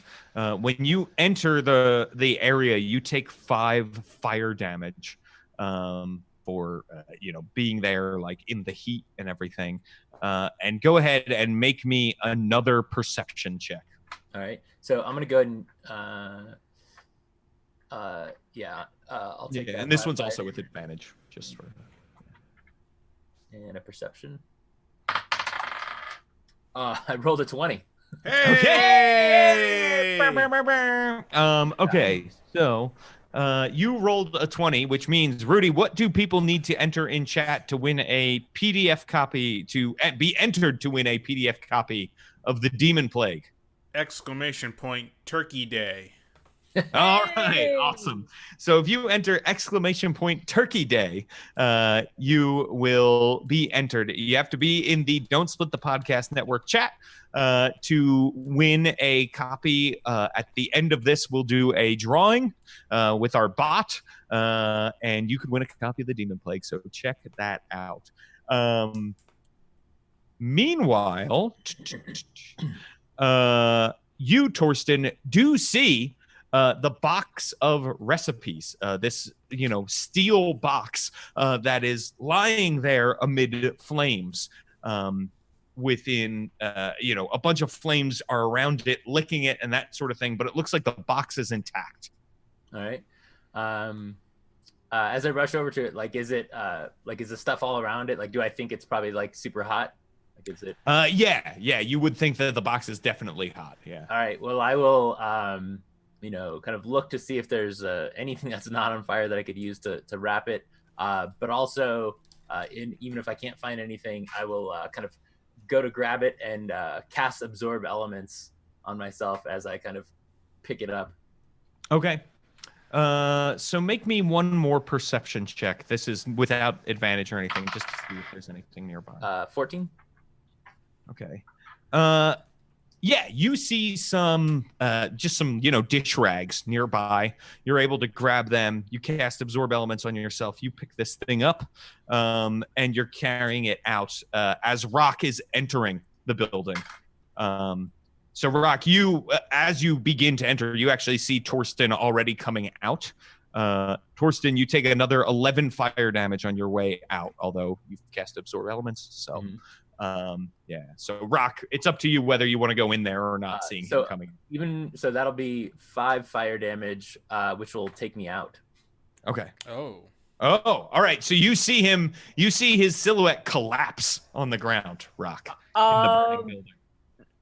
When you enter the area, you take 5 fire damage for being there like in the heat and everything. And go ahead and make me another perception check. All right. So I'm gonna go ahead and I'll take that. And this one's also with advantage, just for and a perception. I rolled a 20. Hey! Okay, so you rolled a 20, which means, Rudy, what do people need to enter in chat to win a PDF copy, to be entered to win a PDF copy of the Demonplague? !Turkey Day. All right, awesome. So if you enter !Turkey Day, you will be entered. You have to be in the Don't Split the Podcast Network chat to win a copy. At the end of this, we'll do a drawing with our bot, and you could win a copy of the Demonplague. So check that out. Meanwhile, you, Torsten, do see the box of recipes, this steel box that is lying there amid flames. Within a bunch of flames are around it, licking it and that sort of thing, but it looks like the box is intact. All right. As I rush over to it, is the stuff all around it? Like, do I think it's probably like super hot? Like, is it? Yeah. You would think that the box is definitely hot. Yeah. All right. Well, I will, kind of look to see if there's anything that's not on fire that I could use to wrap it. But also, even if I can't find anything, I will kind of go to grab it and cast absorb elements on myself as I kind of pick it up. Okay. So make me one more perception check. This is without advantage or anything, just to see if there's anything nearby. 14. Okay. Yeah, you see some dish rags nearby. You're able to grab them. You cast absorb elements on yourself. You pick this thing up, and you're carrying it out as Rock is entering the building. So Rock, as you begin to enter, you actually see Torsten already coming out. Torsten, you take another 11 fire damage on your way out, although you've cast absorb elements. So. So Rock, it's up to you whether you want to go in there or not, seeing him coming. So that'll be 5 fire damage, which will take me out. Okay. Oh, all right. So you see his silhouette collapse on the ground, Rock. In the burning building.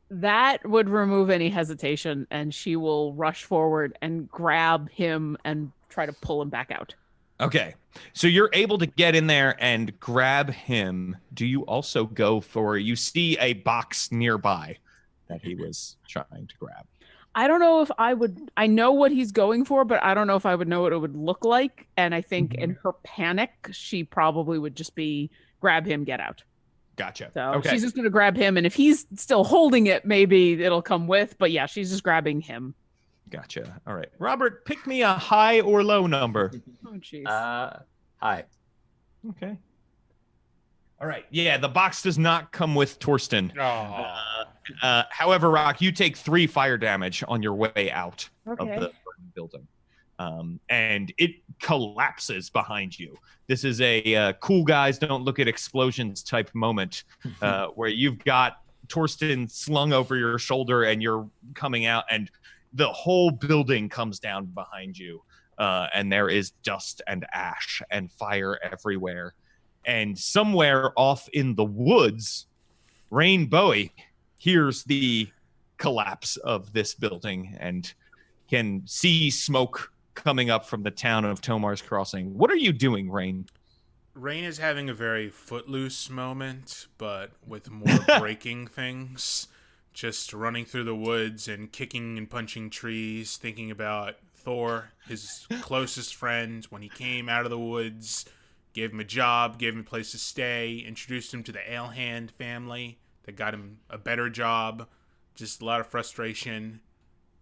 That would remove any hesitation, and she will rush forward and grab him and try to pull him back out. Okay, so you're able to get in there and grab him. Do you also go for, you see a box nearby that he was trying to grab? I don't know if I would, I know what he's going for, but I don't know if I would know what it would look like. And I think in her panic, she probably would just be grab him, get out. Gotcha. So okay. She's just going to grab him. And if he's still holding it, maybe it'll come with. But yeah, she's just grabbing him. Gotcha. All right. Robert, pick me a high or low number. Oh, jeez. High. Okay. All right. Yeah, the box does not come with Torsten. However, Rock, you take 3 fire damage on your way out of the building. And it collapses behind you. This is a cool guys don't look at explosions type moment where you've got Torsten slung over your shoulder and you're coming out, and the whole building comes down behind you. And there is dust and ash and fire everywhere. And somewhere off in the woods, Rain Bowie hears the collapse of this building and can see smoke coming up from the town of Tomar's Crossing. What are you doing, Rain? Rain is having a very Footloose moment, but with more breaking things. Just running through the woods and kicking and punching trees, thinking about Thor, his closest friend, when he came out of the woods, gave him a job, gave him a place to stay, introduced him to the Alehand family that got him a better job. Just a lot of frustration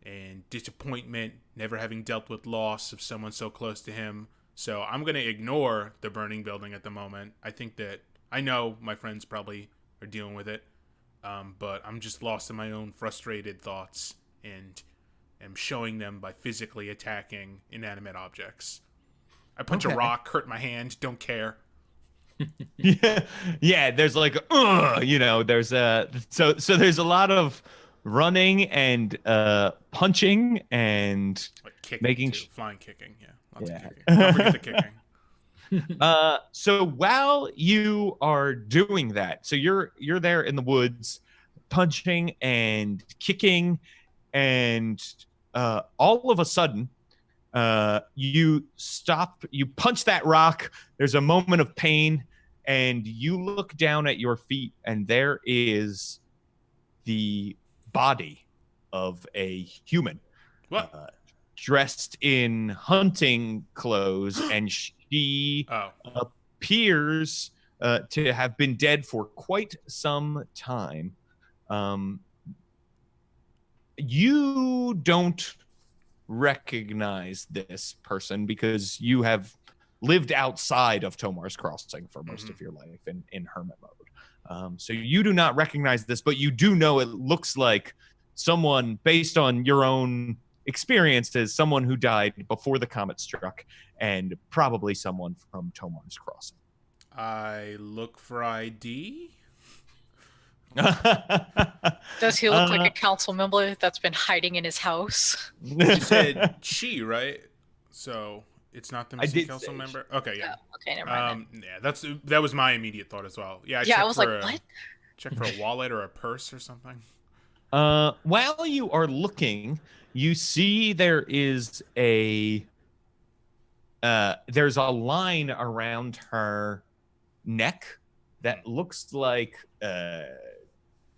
and disappointment, never having dealt with loss of someone so close to him. So I'm going to ignore the burning building at the moment. I know my friends probably are dealing with it, but I'm just lost in my own frustrated thoughts and am showing them by physically attacking inanimate objects. I punch a rock, hurt my hand, don't care. Yeah, there's like, there's so there's a lot of running and punching and like kicking making flying kicking, lots of kicking. Don't forget the kicking. So while you are doing that, so you're there in the woods punching and kicking, and all of a sudden you stop, you punch that rock, there's a moment of pain, and you look down at your feet, and there is the body of a human. What? Dressed in hunting clothes, and she appears to have been dead for quite some time. You don't recognize this person because you have lived outside of Tomar's Crossing for most of your life in hermit mode. So you do not recognize this, but you do know it looks like someone, based on your own experienced as someone who died before the comet struck, and probably someone from Tomar's Crossing. I look for ID. Does he look like a council member that's been hiding in his house? You said she, right? So it's not the missing did council say member. Okay, yeah. Oh, okay, never mind. Yeah, that was my immediate thought as well. Yeah, I was like, what? Check for a wallet or a purse or something. While you are looking, you see there's a line around her neck that looks like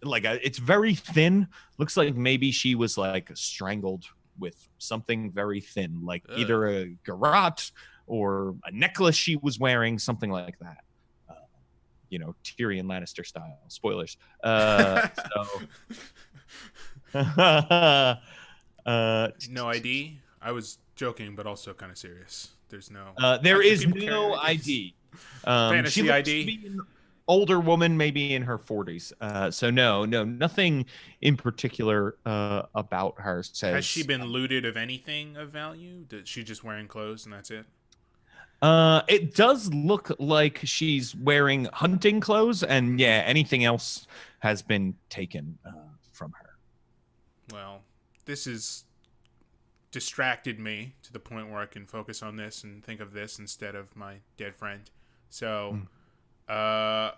it's very thin. Looks like maybe she was like strangled with something very thin, like either a garrote or a necklace she was wearing, something like that. Tyrion Lannister style. Spoilers. No ID. I was joking, but also kind of serious. There's no. There is no ID. Fantasy she looks ID. To be an older woman, maybe in her 40s. So no, nothing in particular about her says. Has she been looted of anything of value? Is she just wearing clothes and that's it? It does look like she's wearing hunting clothes, and yeah, anything else has been taken from her. Well, this has distracted me to the point where I can focus on this and think of this instead of my dead friend. So, I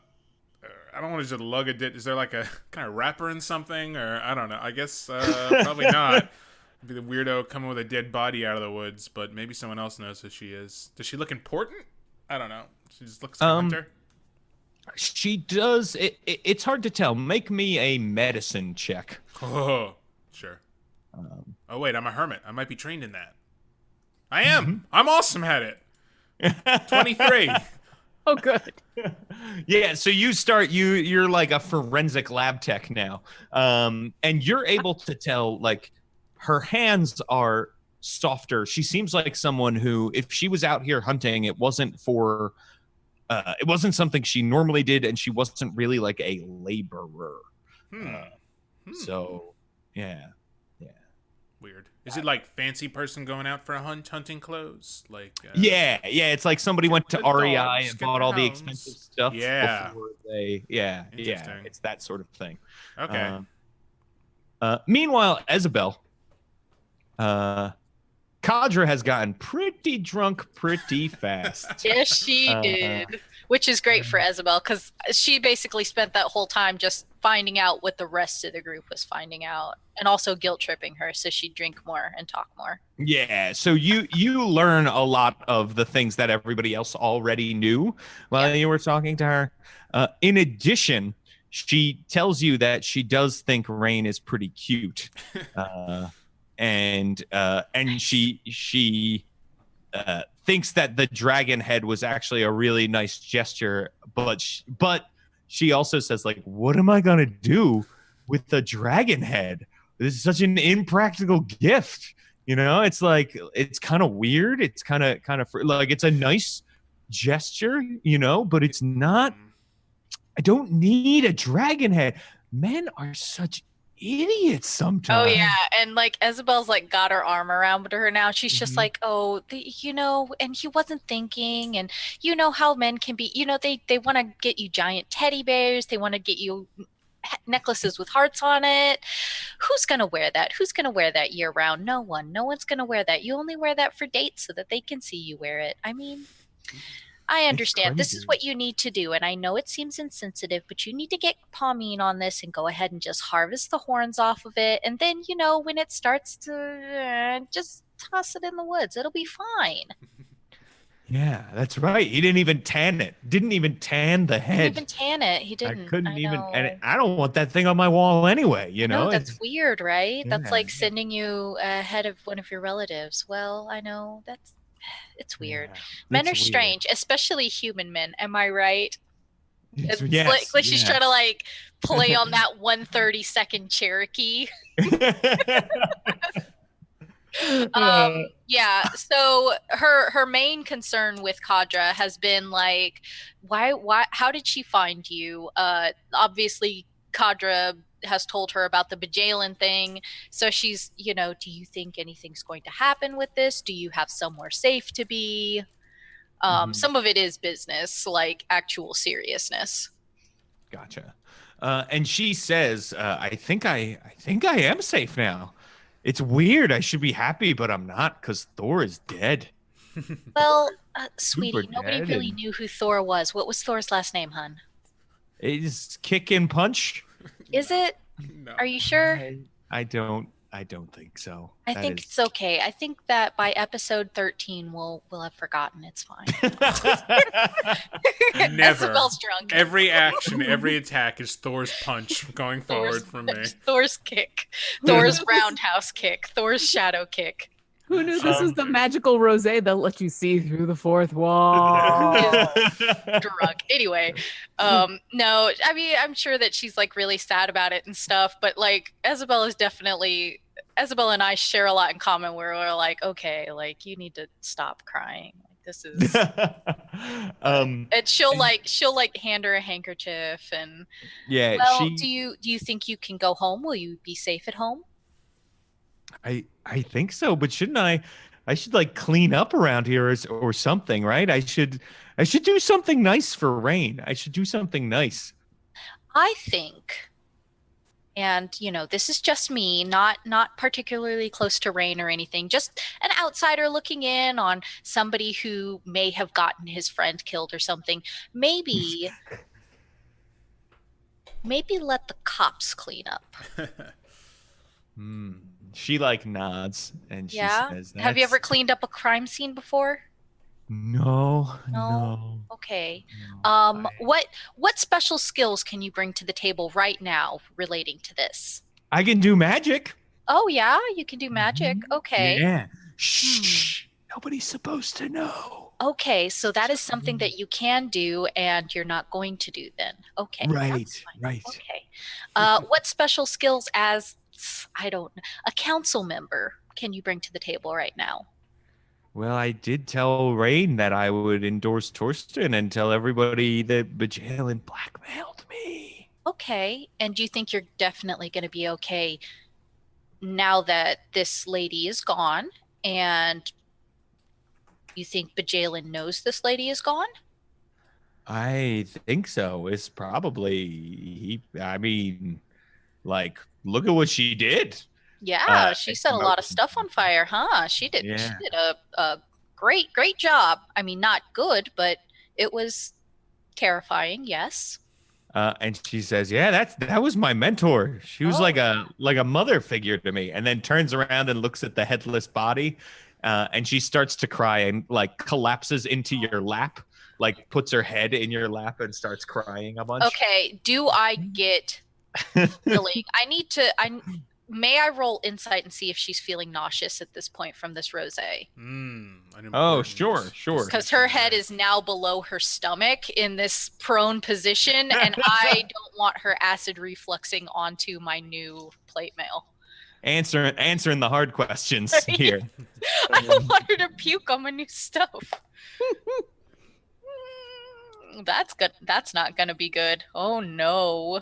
don't want to just lug a dit. Is there like a kind of wrapper in something, or I don't know? I guess probably not. Be the weirdo coming with a dead body out of the woods, but maybe someone else knows who she is. Does she look important? I don't know. She just looks like a hunter. She does. It's hard to tell. Make me a medicine check. Oh, sure. Oh wait, I'm a hermit. I might be trained in that. I am. Mm-hmm. I'm awesome at it. 23. Oh, good. Yeah, so you start. You're like a forensic lab tech now, and you're able to tell like. Her hands are softer. She seems like someone who, if she was out here hunting, it wasn't something she normally did, and she wasn't really like a laborer. So, yeah. Weird. Is it like fancy person going out for a hunting clothes? Like yeah. It's like somebody went to REI and bought all the expensive stuff. Yeah. Before it's that sort of thing. Okay. Meanwhile, Isabel. Kadra has gotten pretty drunk pretty fast. Yes, she did. Which is great for Isabel, because she basically spent that whole time just finding out what the rest of the group was finding out, and also guilt tripping her so she'd drink more and talk more. Yeah, so you learn a lot of the things that everybody else already knew while you were talking to her. In addition, she tells you that she does think Rain is pretty cute. And she thinks that the dragon head was actually a really nice gesture, but she also says like, what am I gonna do with the dragon head? This is such an impractical gift. It's like, it's kind of weird. It's kind of like, it's a nice gesture, but it's not. I don't need a dragon head. Men are such idiots sometimes. Oh yeah, and like Isabel's like got her arm around her now. She's just like, and he wasn't thinking, and how men can be. They want to get you giant teddy bears. They want to get you necklaces with hearts on it. Who's gonna wear that? Who's gonna wear that year round? No one. No one's gonna wear that. You only wear that for dates so that they can see you wear it. I mean, I understand. This is what you need to do. And I know it seems insensitive, but you need to get Palmine on this and go ahead and just harvest the horns off of it. And then, when it starts to just toss it in the woods, it'll be fine. Yeah, that's right. He didn't even tan it. Didn't even tan the head. He didn't even tan it. He didn't. I couldn't even. And I don't want that thing on my wall anyway. No, that's weird, right? Yeah. That's like sending you ahead of one of your relatives. Well, I know it's weird. Yeah, men are strange, especially human men. Am I right? It's like she's trying to like play on that 132nd Cherokee. Yeah. So her main concern with Kadra has been like, why? How did she find you? Obviously, Kadra has told her about the Bajalin thing. So she's, do you think anything's going to happen with this? Do you have somewhere safe to be? Some of it is business, like actual seriousness. Gotcha. And she says, I think I am safe now. It's weird. I should be happy, but I'm not because Thor is dead. Well, sweetie, nobody really knew who Thor was. What was Thor's last name, hun? Is Kick and Punch? Is it? No. Are you sure? I don't think so. I think it's okay. I think that by episode 13 we'll have forgotten. It's fine. Never. Isabel's drunk. Every action, every attack is Thor's punch going forward for me. Thor's kick. Thor's roundhouse kick. Thor's shadow kick. Who knew this was the magical rosé that let you see through the fourth wall? Drunk. Anyway, no, I mean, I'm sure that she's like really sad about it and stuff, but like Isabel and I share a lot in common where we're like, okay, like you need to stop crying. Like this is and she'll hand her a handkerchief and do you think you can go home? Will you be safe at home? I think so, but shouldn't I should like clean up around here or something, right? I should do something nice for Rain. I should do something nice. I think, and this is just me, not particularly close to Rain or anything, just an outsider looking in on somebody who may have gotten his friend killed or something. Maybe let the cops clean up. She like nods and she says, have you ever cleaned up a crime scene before? No. Okay. No, What special skills can you bring to the table right now relating to this? I can do magic. Oh yeah, you can do magic. Okay. Yeah. Shh. Nobody's supposed to know. Okay, so that is something that you can do and you're not going to do then. Okay. Right. Okay. What special skills as a council member can you bring to the table right now? Well, I did tell Rain that I would endorse Torsten and tell everybody that Bajalin blackmailed me. Okay, and do you think you're definitely going to be okay now that this lady is gone? And you think Bajalin knows this lady is gone? I think so. It's probably look at what she did. Yeah, she set a lot of stuff on fire, huh? She did a great job. I mean, not good, but it was terrifying, yes. And she says, "Yeah, that was my mentor. She was like a mother figure to me." And then turns around and looks at the headless body, and she starts to cry and like collapses into your lap, like puts her head in your lap and starts crying a bunch. Okay, do I get feeling? May I roll insight and see if she's feeling nauseous at this point from this rosé? Oh, sure. Because her head is now below her stomach in this prone position, and I don't want her acid refluxing onto my new plate mail. Answering the hard questions here. I don't want her to puke on my new stuff. That's good. That's not gonna be good. Oh no.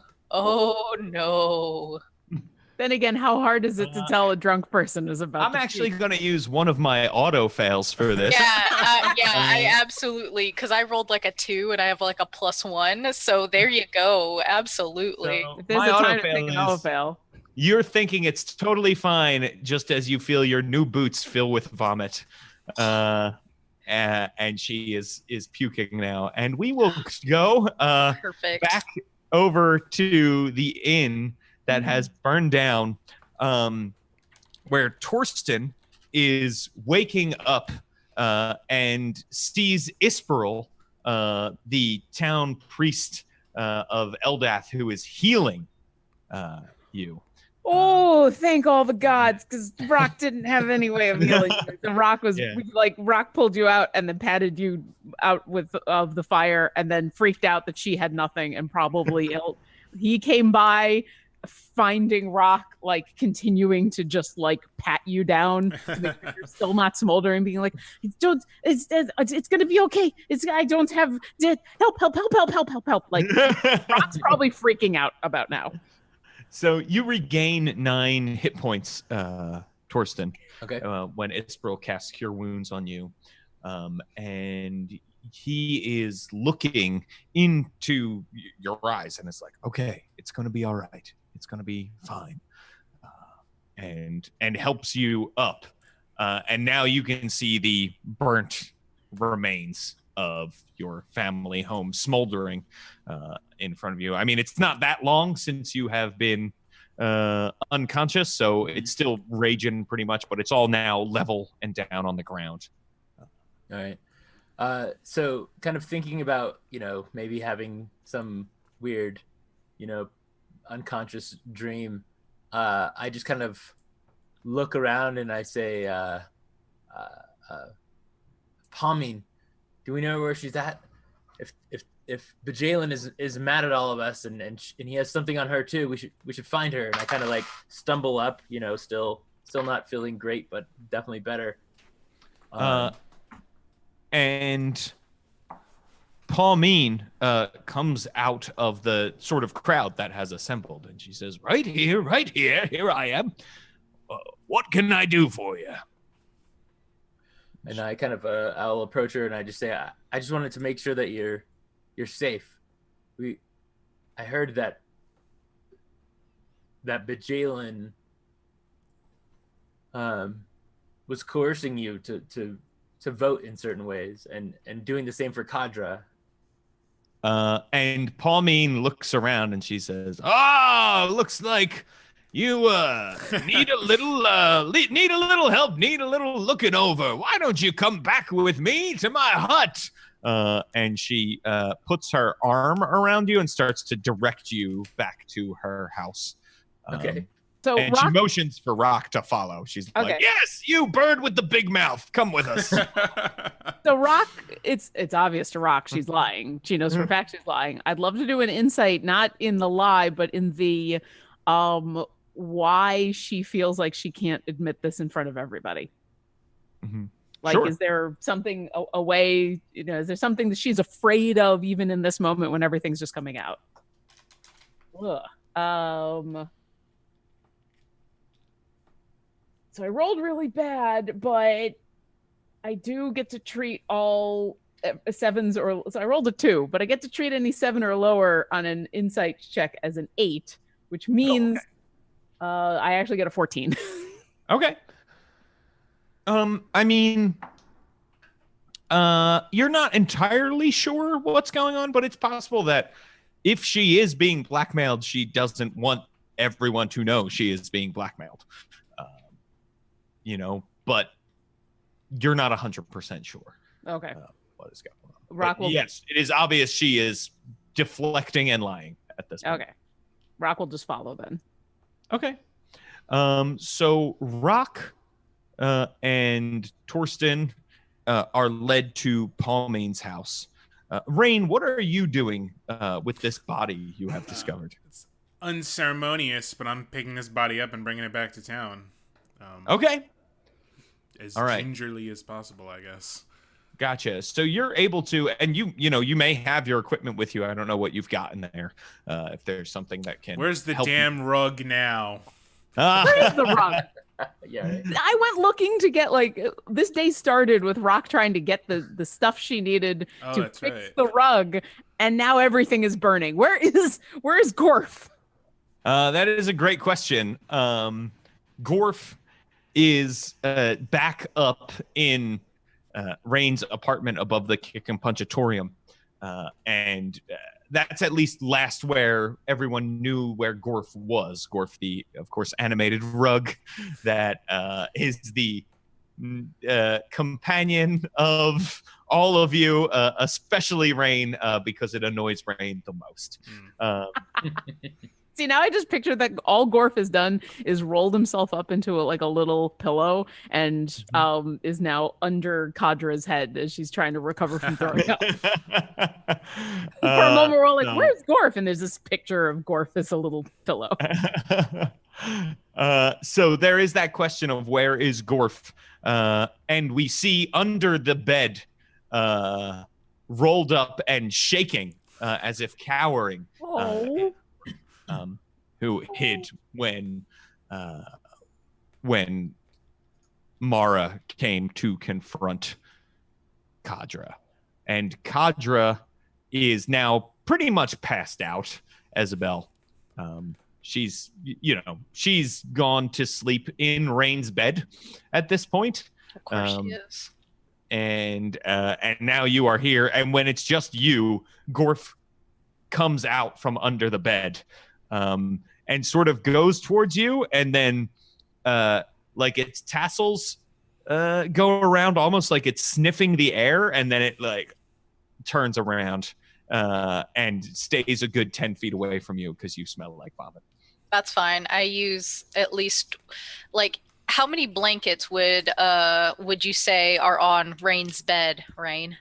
Then again, how hard is it to tell a drunk person is about? I'm actually going to use one of my auto fails for this. I absolutely, because I rolled like a 2 and I have like a +1. So there you go. Absolutely. So, if there's a time to take an auto fail. You're thinking it's totally fine, just as you feel your new boots fill with vomit. And she is puking now. And we will go Perfect. back over to the inn that has burned down, where Torsten is waking up and sees Isperl, the town priest of Eldath, who is healing you. Oh, thank all the gods, because Rock didn't have any way of healing you. The Rock was Rock pulled you out and then patted you out of the fire and then freaked out that she had nothing and probably ill. He came by, finding Rock like continuing to just like pat you down to make sure you're still not smoldering, being like, it's gonna be okay. I don't have help. Like Rock's probably freaking out about now. So you regain 9 hit points, Torsten. Okay. When Ispril casts Cure Wounds on you, and he is looking into your eyes, and it's like, okay, it's gonna be all right. It's gonna be fine, and helps you up, and now you can see the burnt remains of your family home smoldering in front of you. I mean, it's not that long since you have been unconscious, so it's still raging pretty much, but it's all now level and down on the ground. All right. So kind of thinking about, maybe having some weird, unconscious dream, I just kind of look around and I say, Palmine, do we know where she's at? If Bajalin is mad at all of us and he has something on her too, we should find her. And I kind of like stumble up, still not feeling great, but definitely better. And Palmine comes out of the sort of crowd that has assembled, and she says, right here, here I am. What can I do for you? And I kind of, I'll approach her and I just say, I just wanted to make sure that you're safe. I heard that Bajalin was coercing you to vote in certain ways and doing the same for Kadra. And Palmine looks around and she says, looks like you need a little help, need a little looking over. Why don't you come back with me to my hut? And she puts her arm around you and starts to direct you back to her house. Okay. So and she motions for Rock to follow. She's like, yes, you bird with the big mouth, come with us. So Rock, it's obvious to Rock she's lying. She knows for a fact she's lying. I'd love to do an insight, not in the lie, but in the why she feels like she can't admit this in front of everybody. Mm-hmm. Like, sure. Is there something a way, is there something that she's afraid of even in this moment when everything's just coming out? So I rolled really bad, but I do get to treat all 7s so I rolled a 2, but I get to treat any 7 or lower on an insight check as an 8, which means I actually get a 14. Okay. I mean, you're not entirely sure what's going on, but it's possible that if she is being blackmailed, she doesn't want everyone to know she is being blackmailed. But you're not 100% sure. Okay. What is going on? Rock will... Yes, it is obvious she is deflecting and lying at this point. Okay. Rock will just follow then. Okay. So Rock and Torsten are led to Palmine's house. Rain, what are you doing with this body you have discovered? It's unceremonious, but I'm picking this body up and bringing it back to town. Okay. As all right. gingerly as possible, I guess. Gotcha. So you're able to, and you may have your equipment with you. I don't know what you've got in there. If there's something that can. Where's the damn rug now? Where's the rug? Yeah. Right. I went looking to get this day started with Rock trying to get the stuff she needed to fix the rug, and now everything is burning. Where is Gorf? That is a great question. Gorf is back up in Rain's apartment above the Kick and Punchatorium, and that's at least last where everyone knew where Gorf was. Gorf, the, of course, animated rug that is the companion of all of you, especially Rain, because it annoys Rain the most. See, now I just picture that all Gorf has done is rolled himself up into a little pillow and is now under Kadra's head as she's trying to recover from throwing up. For a moment, we're all like, "Where's Gorf?" And there's this picture of Gorf as a little pillow. So there is that question of where is Gorf, and we see under the bed, rolled up and shaking, as if cowering. Who hid when Mara came to confront Kadra. And Kadra is now pretty much passed out, Isabel. She's gone to sleep in Rain's bed at this point. Of course she is. And now you are here. And when it's just you, Gorf comes out from under the bed, and sort of goes towards you, and then like its tassels go around almost like it's sniffing the air, and then it like turns around and stays a good 10 feet away from you because you smell like vomit. That's fine. I use at least, like, how many blankets would you say are on Rain's bed, Rain?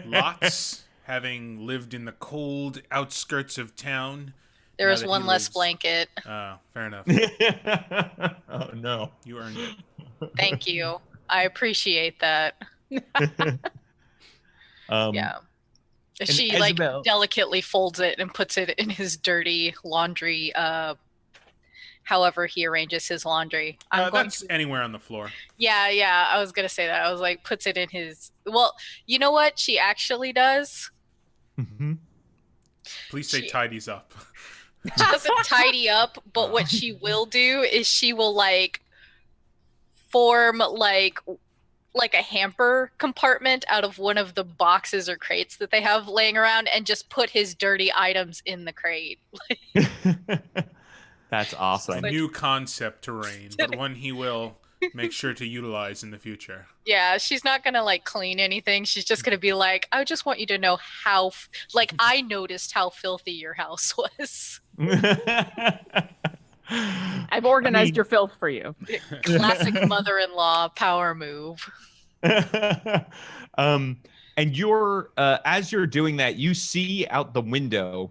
Lots. Having lived in the cold outskirts of town. There is one less blanket. Oh, fair enough. Oh, no. You earned it. Thank you. I appreciate that. Yeah. She Isabel, delicately folds it and puts it in his dirty laundry, however he arranges his laundry. That's anywhere on the floor. Yeah, I was going to say that. I was like, puts it in his... Well, you know what she actually does? Mm-hmm. Please say tidies up. She doesn't tidy up, but what she will do is she will, like, form, like a hamper compartment out of one of the boxes or crates that they have laying around and just put his dirty items in the crate. That's awesome. A new concept to Rain, but one he will make sure to utilize in the future. Yeah, she's not going to like clean anything. She's just going to be like, I just want you to know how, like, I noticed how filthy your house was. I've organized your filth for you. Classic mother-in-law power move. And you're as you're doing that, you see out the window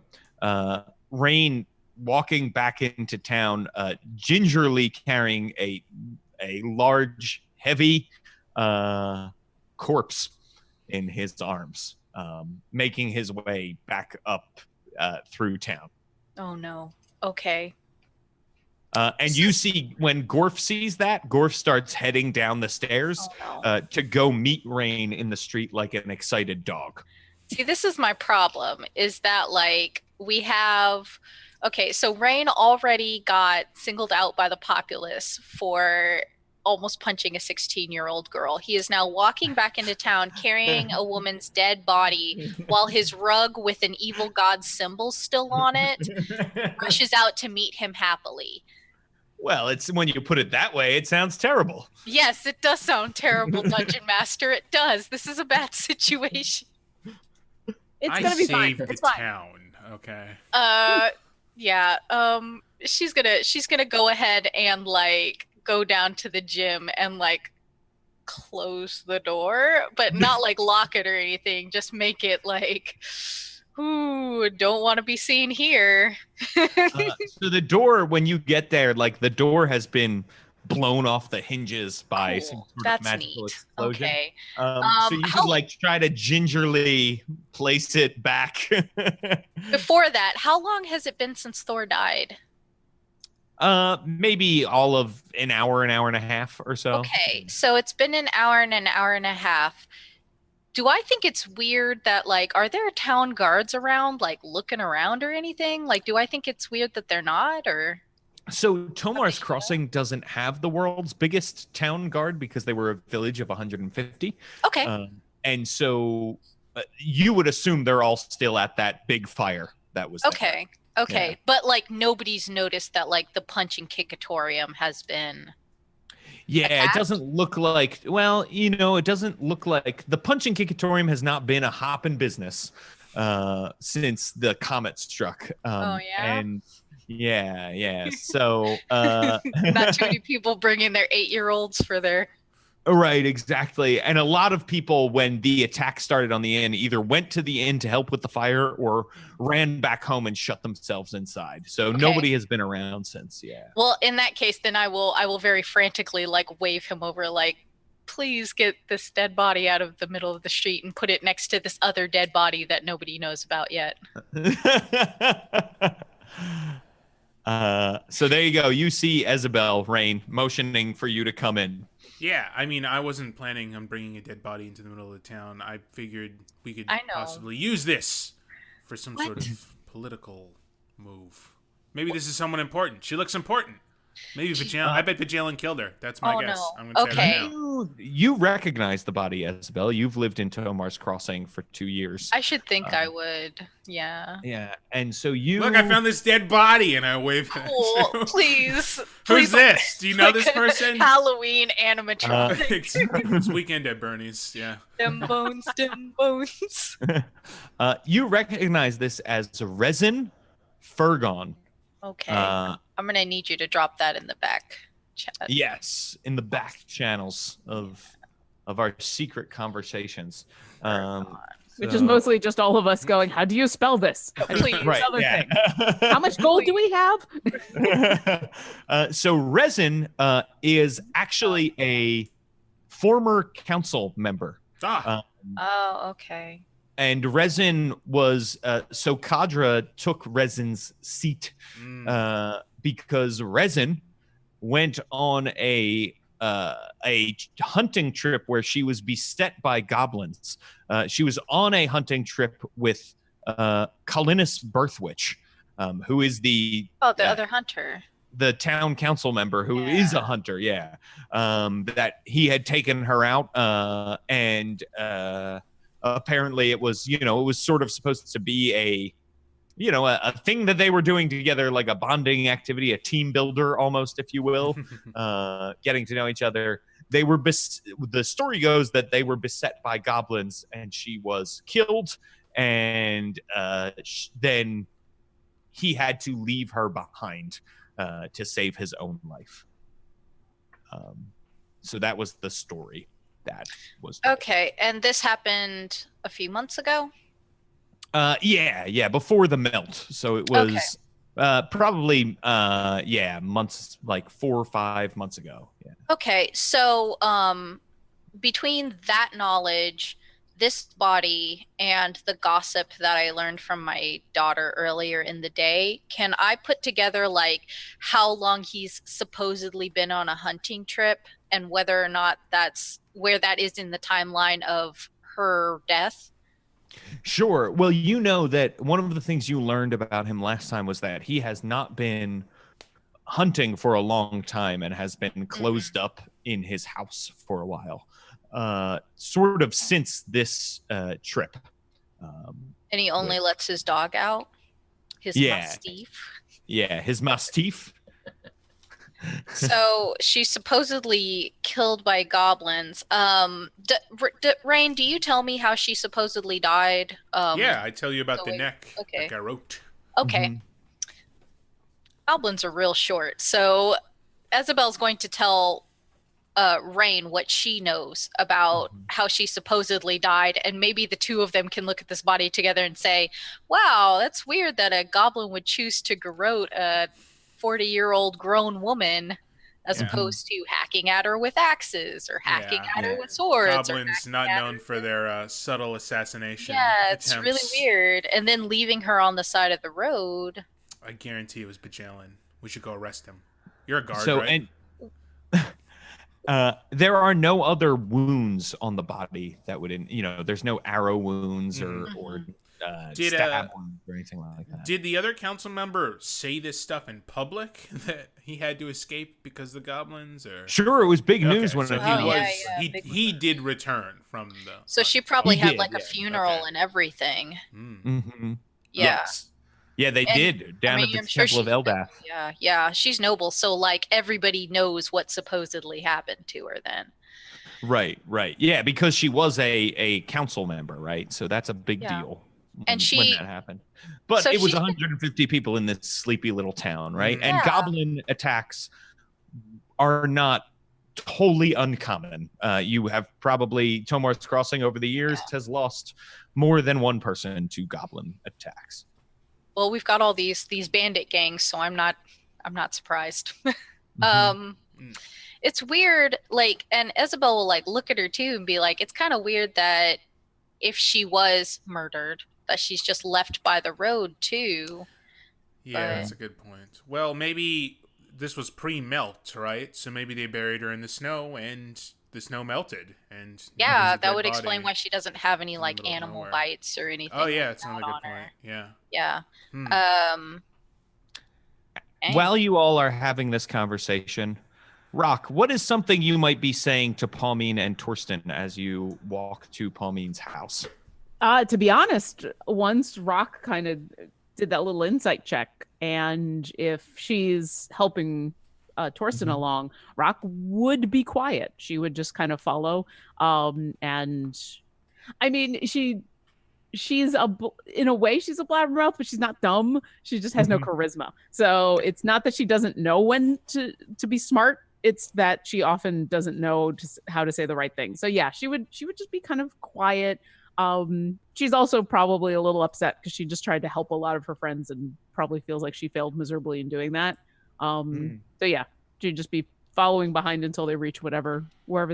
Rain walking back into town, gingerly carrying a large, heavy corpse in his arms, making his way back up through town. Oh no. Okay. And you see when Gorf sees that, Gorf starts heading down the stairs to go meet Rain in the street like an excited dog. See, this is my problem, is that, like, we have... Okay, so Rain already got singled out by the populace for almost punching a 16-year-old girl. He is now walking back into town carrying a woman's dead body while his rug with an evil god symbol still on it rushes out to meet him happily. Well, it's when you put it that way, it sounds terrible. Yes, it does sound terrible, Dungeon Master. It does. This is a bad situation. It's going to be fine. Saved It's the fine. town, okay? Yeah. She's gonna go ahead and like go down to the gym and like close the door, but not like lock it or anything. Just make it like, ooh, don't want to be seen here. So the door, when you get there, like the door has been blown off the hinges by Cool. some sort That's of magical neat. explosion. Okay. So you could like try to gingerly place it back. Before that, how long has it been since Thor died? Maybe all of an hour and a half or so. Okay, so it's been an hour and a half. Do I think it's weird that, like, are there town guards around, like, looking around or anything? Like, do I think it's weird that they're not, or? So Tomar's Crossing doesn't have the world's biggest town guard because they were a village of 150. Okay. And so you would assume they're all still at that big fire that was there. Okay. Yeah. But, like, nobody's noticed that, like, the punch and kickatorium has been... Yeah, attacked? it doesn't look like, well, it doesn't look like the punch and kickatorium has not been a hop in business since the comet struck. Oh, yeah? And yeah. So Not too many people bringing their 8-year-olds for their. right, exactly. And a lot of people, when the attack started on the inn, either went to the inn to help with the fire or ran back home and shut themselves inside. So Okay. nobody has been around since. Yeah. Well, in that case, then I will very frantically like wave him over, like, please get this dead body out of the middle of the street and put it next to this other dead body that nobody knows about yet. So there you go. You see Isabel, Rain, motioning for you to come in. Yeah, I mean, I wasn't planning on bringing a dead body into the middle of the town. I figured we could possibly use this for some sort of political move. Maybe this is someone important. She looks important. Maybe I bet Vajalin killed her. That's my guess. No. I'm gonna say that now. You recognize the body, Isabel. You've lived in Tomar's Crossing for 2 years. I should think I would. Yeah. Yeah, and so you Look, I found this dead body, and I waved at Cool. you. Please. Who's this? Do you know this person? Halloween animatronic. It's Weekend at Bernie's. Yeah. Them bones. You recognize this as Resin Fergon. Okay. I'm gonna need you to drop that in the back chat. Yes, in the back channels of our secret conversations. Which is mostly just all of us going, how do you spell this? Please. Right, Other yeah. thing. How much gold do we have? So Resin is actually a former council member. Oh, okay. And Resin was so Kadra took Resin's seat because Resin went on a hunting trip where she was beset by goblins. She was on a hunting trip with Kalinus Birthwitch, who is the other hunter, the town council member who is a hunter. Yeah, that he had taken her out, and apparently it was sort of supposed to be a thing that they were doing together, like a bonding activity, a team builder almost, if you will, getting to know each other. They were the story goes that they were beset by goblins and she was killed, and then he had to leave her behind to save his own life. So that was the story that was told. Okay, and this happened a few months ago? Yeah, before the melt. So it was probably months, like 4 or 5 months ago. Yeah. Okay, so between that knowledge, this body, and the gossip that I learned from my daughter earlier in the day, can I put together like how long he's supposedly been on a hunting trip and whether or not that's where that is in the timeline of her death? Sure. Well, you know that one of the things you learned about him last time was that he has not been hunting for a long time and has been closed up in his house for a while, sort of since this trip. And he only lets his dog out? His Mastiff? Yeah, his Mastiff. So she's supposedly killed by goblins. Rain, do you tell me how she supposedly died? Yeah, I tell you about the neck okay. that got roped. Okay. Goblins are real short. So Isabel's going to tell Rain what she knows about how she supposedly died, and maybe the two of them can look at this body together and say, wow, that's weird that a goblin would choose to garrote a 40-year-old grown woman as opposed to hacking at her with axes or hacking at her with swords. Goblins not known for their subtle assassination it's really weird. And then leaving her on the side of the road. I guarantee it was Bajalin. We should go arrest him. You're a guard, right? And there are no other wounds on the body that would, there's no arrow wounds or stab wounds or anything like that. Did the other council member say this stuff in public that he had to escape because of the goblins? Or sure, it was big news when he did return from the. So she probably had like a funeral and everything. Yeah. Yes. Yeah, they did down at the Temple of Eldath. Yeah, she's noble, so like everybody knows what supposedly happened to her then. Right. Yeah, because she was a council member, right? So that's a big deal. when that happened. But So it was she- 150 people in this sleepy little town, right? And Yeah. goblin attacks are not wholly uncommon. You have probably, Tomar's Crossing over the years has lost more than one person to goblin attacks. Well, we've got all these bandit gangs, so I'm not surprised. It's weird, like, and Isabel will like look at her too and be like, it's kind of weird that if she was murdered, that she's just left by the road too. Yeah, that's a good point. Well, maybe this was pre-melt, right? So maybe they buried her in the snow and the snow melted. And Yeah, that would explain why she doesn't have any like middle of animal nowhere. bites or anything. Oh yeah, like it's that another good on her. point. Yeah. Yeah. While you all are having this conversation, Rock, what is something you might be saying to Palmine and Torsten as you walk to Palmine's house? To be honest, once Rock kind of did that little insight check, and if she's helping Torsten along, Rock would be quiet. She would just kind of follow. And I mean, she's in a way she's a blabbermouth, but she's not dumb. She just has no charisma. So it's not that she doesn't know when to be smart. It's that she often doesn't know how to say the right thing. So yeah, she would just be kind of quiet. She's also probably a little upset because she just tried to help a lot of her friends and probably feels like she failed miserably in doing that. So yeah, she'd just be following behind until they reach wherever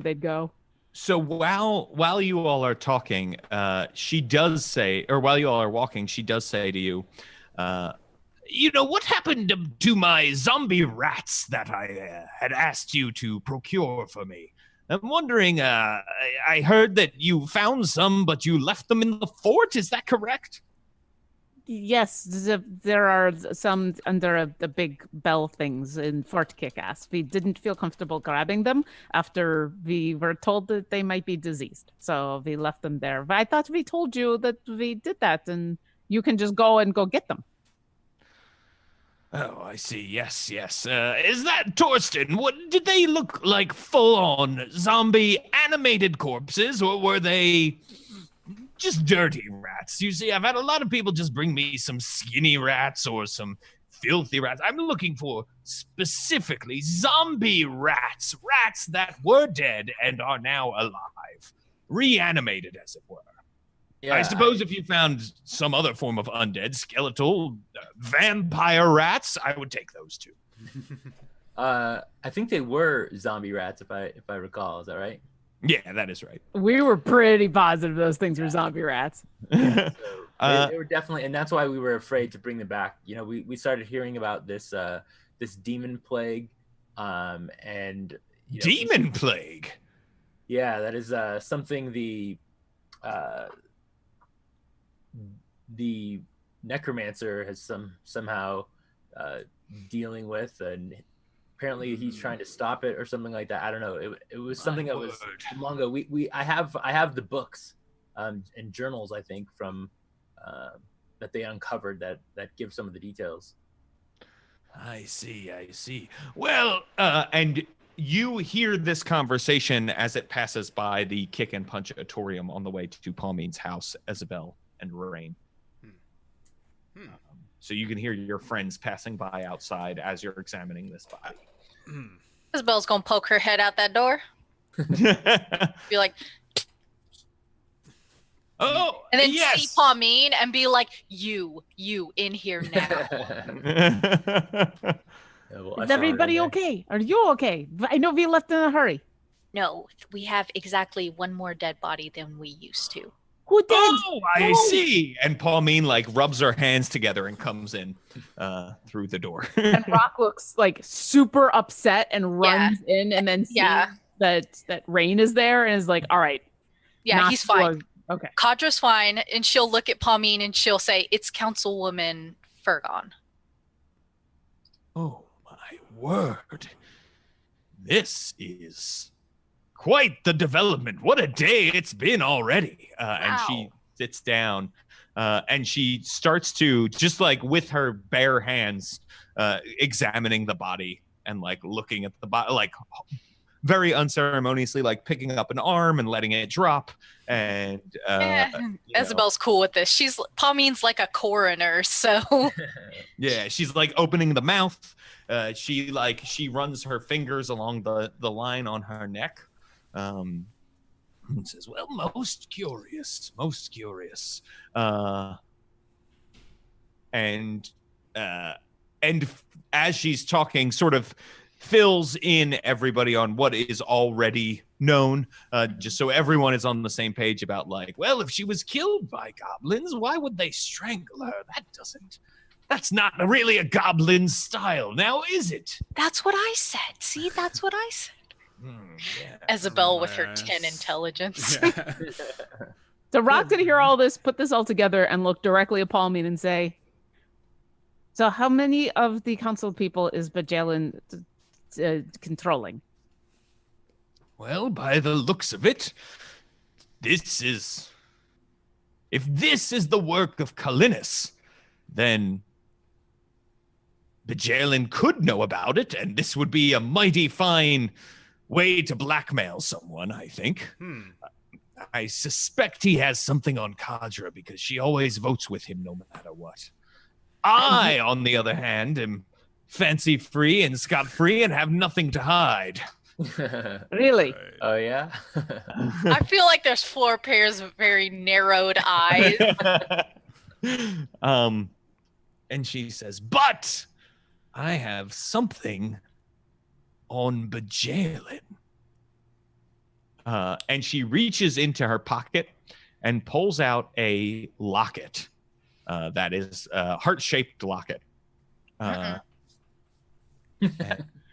they'd go. So while you all are talking, she does say, or while you all are walking, she does say to you, what happened to my zombie rats that I had asked you to procure for me? I'm wondering, I heard that you found some, but you left them in the fort. Is that correct? Yes, there are some under the big bell things in Fort Kickass. We didn't feel comfortable grabbing them after we were told that they might be diseased. So we left them there. But I thought we told you that we did that and you can just go get them. Oh, I see. Yes. Is that Torsten? What did they look like? Full-on zombie animated corpses, or were they just dirty rats? You see, I've had a lot of people just bring me some skinny rats or some filthy rats. I'm looking for specifically zombie rats that were dead and are now alive, reanimated, as it were. Yeah, I suppose if you found some other form of undead, skeletal, vampire rats, I would take those too. I think they were zombie rats, if I recall. Is that right? Yeah, that is right. We were pretty positive those things were zombie rats. Yeah, so they were definitely, and that's why we were afraid to bring them back. We started hearing about this demon plague, and demon plague. Yeah, that is something the necromancer has somehow dealing with, and apparently he's trying to stop it or something like that. I don't know. It was something that was long ago. I have the books and journals, I think, from that they uncovered that give some of the details. I see. Well, and you hear this conversation as it passes by the Kick and Punchatorium on the way to Palmine's house, Isabel and Rain. So you can hear your friends passing by outside as you're examining this body. Isabel's gonna poke her head out that door. Be like, oh, and then yes. see Palmine and be like, you in here now. Is everybody okay? Are you okay? I know we left in a hurry. No, we have exactly one more dead body than we used to. Who did? Oh, I see. And Palmine rubs her hands together and comes in through the door. And Rock looks super upset and runs in, and then sees that Rain is there and is like, all right. Yeah, he's fine. Okay. Kadra's fine, and she'll look at Palmine and she'll say, it's Councilwoman Fergon. Oh, my word. This is quite the development. What a day it's been already. Wow. And she sits down and she starts to, just with her bare hands, examining the body and looking at the body, very unceremoniously, like picking up an arm and letting it drop. And Isabel's cool with this. Paumine's like a coroner, so yeah, she's like opening the mouth. She runs her fingers along the line on her neck. And says, "Well, most curious. And as she's talking, sort of fills in everybody on what is already known, just so everyone is on the same page about, like, well, if she was killed by goblins, why would they strangle her? That's not really a goblin style, now is it? That's what I said. See, that's what I said. Yeah. Isabel with her 10 intelligence. Yeah. So Rock did hear all this, put this all together, and look directly at Palmine and say, so how many of the council people is Bajalin controlling? Well, by the looks of it, if this is the work of Kalinis, then Bajalin could know about it, and this would be a mighty fine way to blackmail someone, I think. I suspect he has something on Kadra because she always votes with him no matter what. I, on the other hand, am fancy-free and scot-free and have nothing to hide. Really? Oh, yeah? I feel like there's 4 pairs of very narrowed eyes. And she says, but I have something on Bajalin. And she reaches into her pocket and pulls out a locket. That is a heart-shaped locket.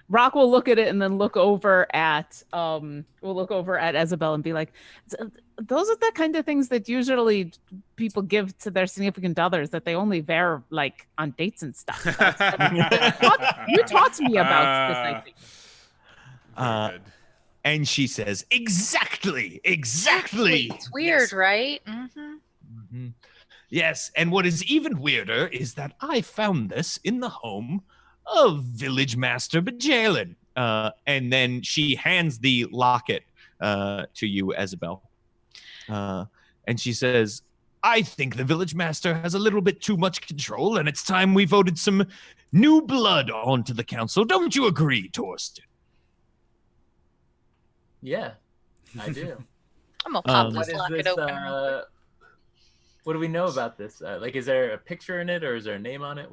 Rock will look at it and then look over at Isabel and be like, those are the kind of things that usually people give to their significant others that they only wear like on dates and stuff. You taught me about this, I think. And she says, exactly. It's weird, Yes. right? Yes, and what is even weirder is that I found this in the home of Village Master Bajalin. And then she hands the locket to you, Isabel. And she says, I think the Village Master has a little bit too much control, and it's time we voted some new blood onto the council. Don't you agree, Torsten? Yeah, I do. I'm gonna pop What this is locket this? open. What do we know about this? Like, is there a picture in it, or is there a name on it?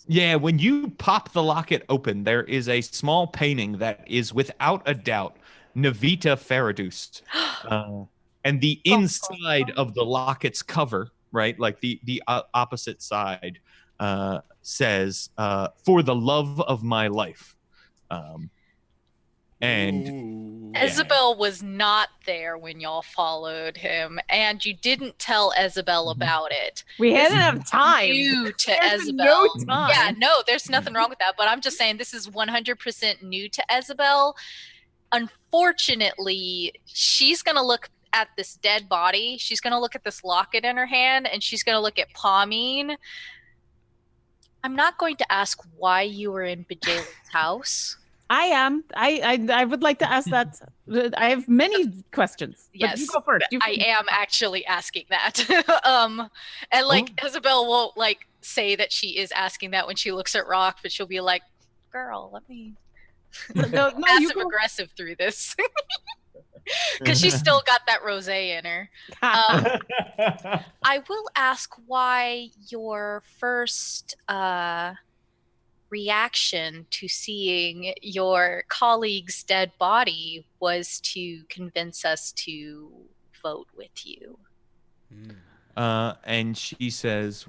Yeah, when you pop the locket open, there is a small painting that is without a doubt Navita Faradust. And the inside of the locket's cover, right, like the opposite side, says, for the love of my life. Isabel was not there when y'all followed him, and you didn't tell Isabel about it. We hadn't have time. New to There's Isabel. no time. Yeah, no, there's nothing wrong with that, but I'm just saying this is 100% new to Isabel. Unfortunately, she's going to look at this dead body. She's going to look at this locket in her hand, and she's going to look at Paumine. I'm not going to ask why you were in Bajalin's house. I am. I would like to ask that. I have many questions. But Yes, you go first. I am actually asking that. And like Isabel won't like say that she is asking that when she looks at Rock, but she'll be like, "Girl, let me." No, you Passive go. aggressive through this because she's still got that rosé in her. I will ask why your first reaction to seeing your colleague's dead body was to convince us to vote with you. And she says,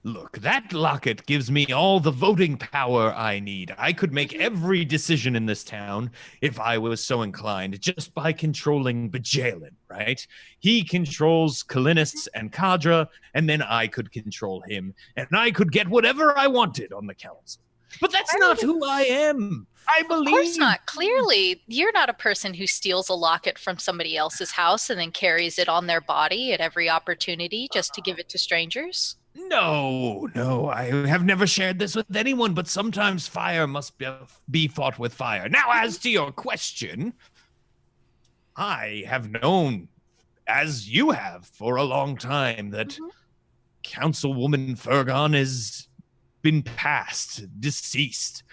look, that locket gives me all the voting power I need. I could make every decision in this town if I was so inclined, just by controlling Bajalin, right? He controls Kalinis and Kadra, and then I could control him, and I could get whatever I wanted on the council. But that's not who I am. I believe. Of course not. Clearly, you're not a person who steals a locket from somebody else's house and then carries it on their body at every opportunity just to give it to strangers. No, I have never shared this with anyone, but sometimes fire must be fought with fire. Now, as to your question, I have known, as you have for a long time, that Councilwoman Fergon has been passed, deceased,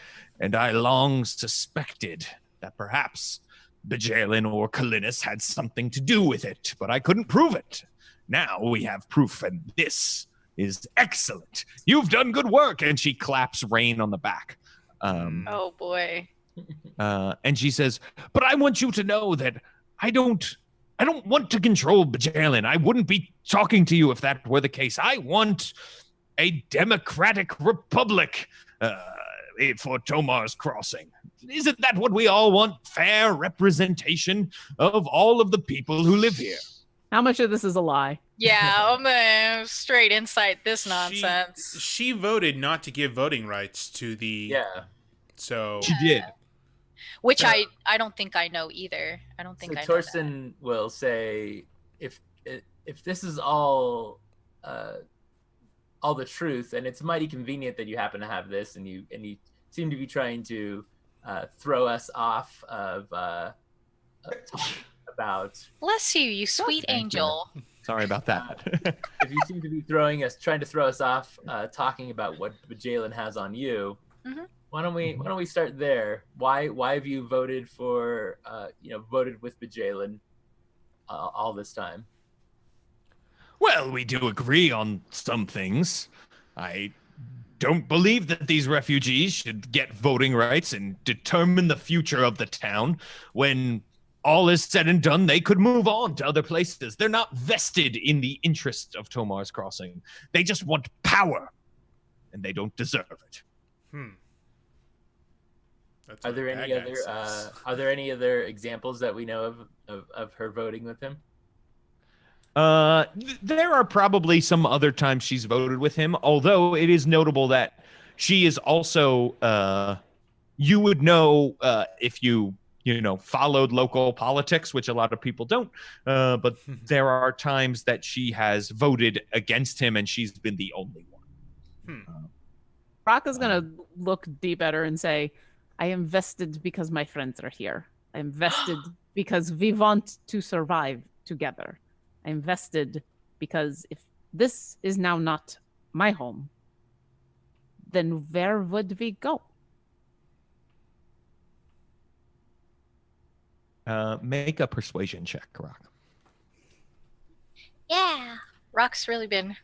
and I long suspected that perhaps Bajalen or Kalinis had something to do with it, but I couldn't prove it. Now we have proof, and this is excellent. You've done good work. And she claps Rain on the back. Oh boy. And she says, but I want you to know that I don't want to control Bajalen. I wouldn't be talking to you if that were the case. I want a democratic republic for Tomar's Crossing. Isn't that what we all want? Fair representation of all of the people who live here. How much of this is a lie? Yeah, I'm gonna straight incite this nonsense. She voted not to give voting rights to the. Yeah. So She did. Which I don't think I know either. I don't think I know Torsten will say, if this is all the truth, and it's mighty convenient that you happen to have this, and you seem to be trying to throw us off of talking about. Bless you, you sweet angel. Sorry about that. If you seem to be trying to throw us off, talking about what Bajalen has on you, why don't we start there? Why have you voted for voted with Bajalen all this time? Well, we do agree on some things. I don't believe that these refugees should get voting rights and determine the future of the town. When all is said and done, they could move on to other places. They're not vested in the interest of Tomar's Crossing. They just want power, and they don't deserve it. Are there any other examples that we know of her voting with him? There are probably some other times she's voted with him, although it is notable that she is also, you would know if you followed local politics, which a lot of people don't, but there are times that she has voted against him, and she's been the only one. Rock is going to look deep at her and say, I am vested because my friends are here. I am vested because we want to survive together. I am vested because if this is now not my home, then where would we go? Make a persuasion check, Rock. Yeah. Rock's really been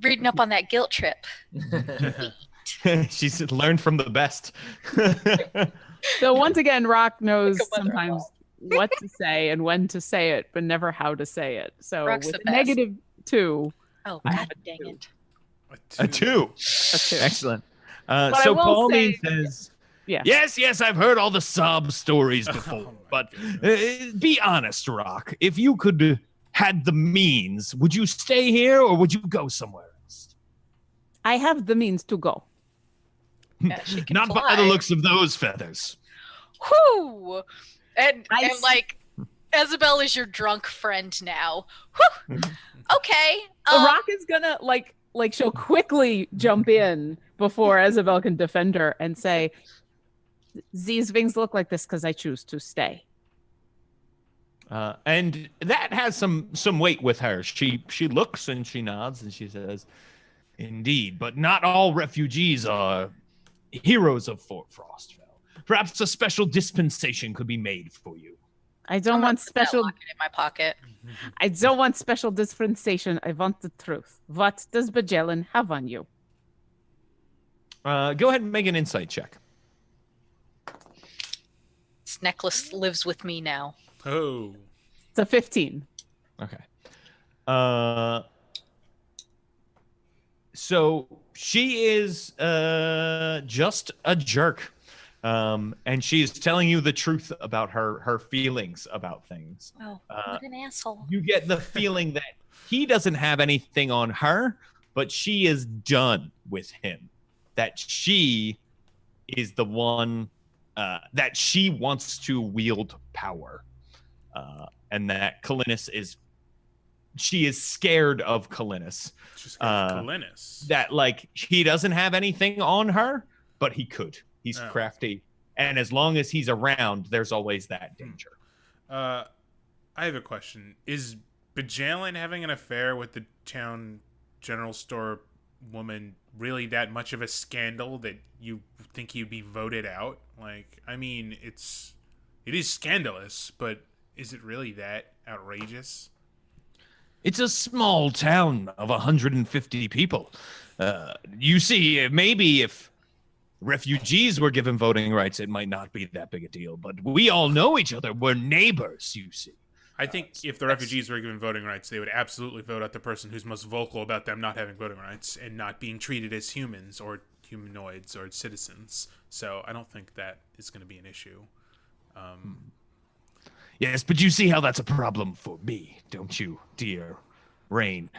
reading up on that guilt trip. She's learned from the best. So once again, Rock knows sometimes what to say and when to say it, but never how to say it. So Rock's with the a best. -2. Oh, I God have dang two. it. A 2. A 2. Excellent. I So will Pauline say- says, Yeah. yes, I've heard all the sob stories before, but be honest, Rock. If you could had the means, would you stay here or would you go somewhere else? I have the means to go. Yeah, she can Not by fly. the looks of those feathers. Whoo! And I and s- like Isabel is your drunk friend now. Whew. Okay. Rock is gonna like she'll quickly jump in before Isabel can defend her and say, these things look like this because I choose to stay. And that has some weight with her. She looks and she nods and she says, indeed, but not all refugees are heroes of Fort Frostfell. Perhaps a special dispensation could be made for you. I don't want special. Locket in my pocket. I don't want special dispensation. I want the truth. What does Bajalen have on you? Go ahead and make an insight check. This necklace lives with me now. Oh. It's a 15. Okay. So she is just a jerk. And she is telling you the truth about her feelings about things. Oh, what an asshole. You get the feeling that he doesn't have anything on her, but she is done with him. That she is the one that she wants to wield power. And that Kalinis is she is scared of Kalinis. She's got Kalinis. That like he doesn't have anything on her, but he could. He's crafty, and as long as he's around, there's always that danger. I have a question. Is Bajalin having an affair with the town general store woman really that much of a scandal that you think he'd be voted out? Like, I mean, it is scandalous, but is it really that outrageous? It's a small town of 150 people. You see, maybe if refugees were given voting rights, it might not be that big a deal. But we all know each other. We're neighbors, you see. I think if the refugees were given voting rights, they would absolutely vote out the person who's most vocal about them not having voting rights and not being treated as humans or humanoids or citizens. So I don't think that is going to be an issue. Yes, but you see how that's a problem for me, don't you, dear Rain?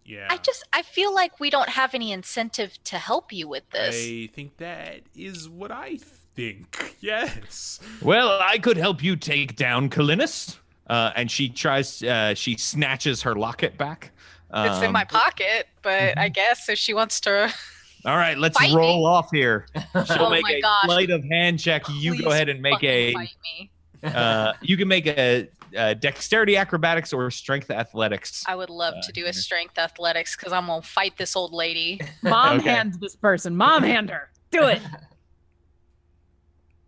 Yeah. I feel like we don't have any incentive to help you with this. I think that is what I think. Yes. Well, I could help you take down Kalinis. And she snatches her locket back. It's in my pocket, but I guess if she wants to. All right, let's fight roll me. off here. She'll make a gosh. sleight of hand check. You Please go ahead and make fucking fight me. You can make a dexterity acrobatics or strength athletics. I would love to do a strength athletics because I'm gonna fight this old lady. Mom Okay. hand this person. Mom hand her. Do it.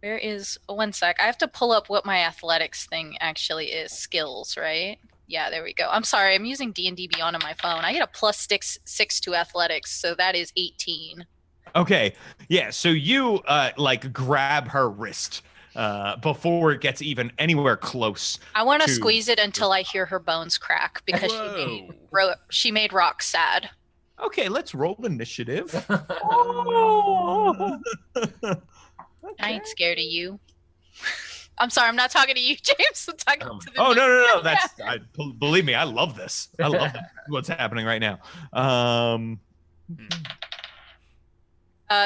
Where is one sec? I have to pull up what my athletics thing actually is. Skills, right? Yeah, there we go. I'm sorry, I'm using D&D Beyond on my phone. I get a plus six to athletics, so that is 18. Okay, yeah. So you like grab her wrist before it gets even anywhere close. I want to to- squeeze it until I hear her bones crack because she made Rock sad. Okay, let's roll initiative. I ain't scared of you. I'm sorry, I'm not talking to you, James. I'm talking to the Oh no! Yeah. Believe me, I love this. I love what's happening right now.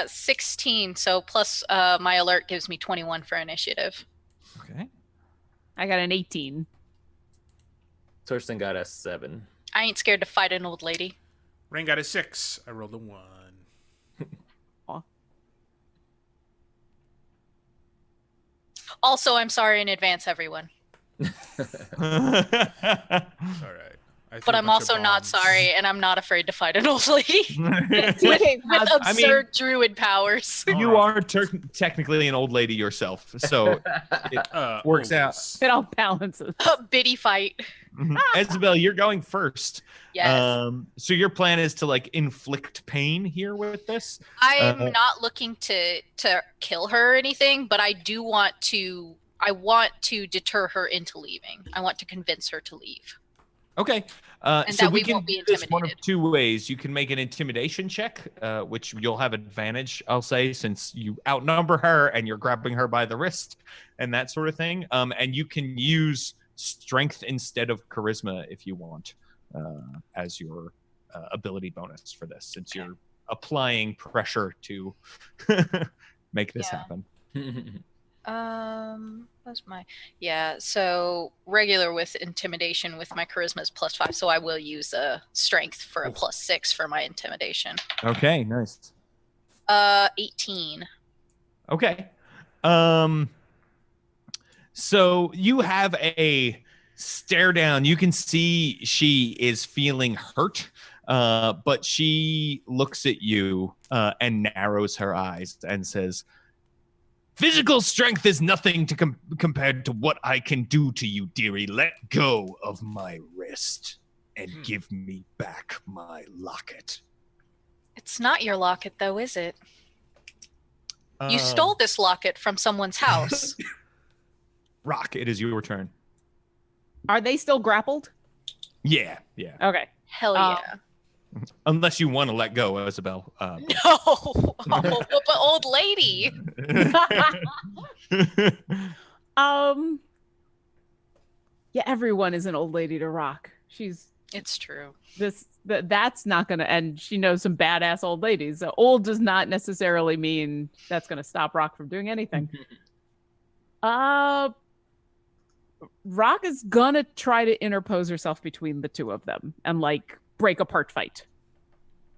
16. So plus my alert gives me 21 for initiative. Okay. I got an 18. Torsten got a 7. I ain't scared to fight an old lady. Rain got a 6. I rolled a 1. Also, I'm sorry in advance, everyone. It's all right. But I'm also not sorry, and I'm not afraid to fight an old lady with absurd druid powers. You are technically an old lady yourself, so it works out. It all balances. A bitty fight. Isabel, you're going first. Yes. So your plan is to like inflict pain here with this? I am not looking to kill her or anything, but I do want to. I want to deter her into leaving. I want to convince her to leave. Okay. And so that we we can won't be do this one of intimidated. 2 ways. You can make an intimidation check, which you'll have advantage, I'll say, since you outnumber her and you're grabbing her by the wrist and that sort of thing. And you can use strength instead of charisma if you want as your ability bonus for this, since you're applying pressure to make this happen. What's my so regular with intimidation with my charisma is +5, so I will use a strength for a +6 for my intimidation. Okay, nice. 18. Okay. So you have a stare down. You can see she is feeling hurt, but she looks at you and narrows her eyes and says, "Physical strength is nothing to compared to what I can do to you, dearie. Let go of my wrist and give me back my locket." It's not your locket, though, is it? You stole this locket from someone's house. Rock, it is your turn. Are they still grappled? Yeah. Okay. Hell yeah. Unless you want to let go, Isabel. No. Oh, but old lady. Yeah, everyone is an old lady to Rock. It's true. That's not gonna end. She knows some badass old ladies. So old does not necessarily mean that's gonna stop Rock from doing anything. Rock is gonna try to interpose herself between the two of them and like break apart fight.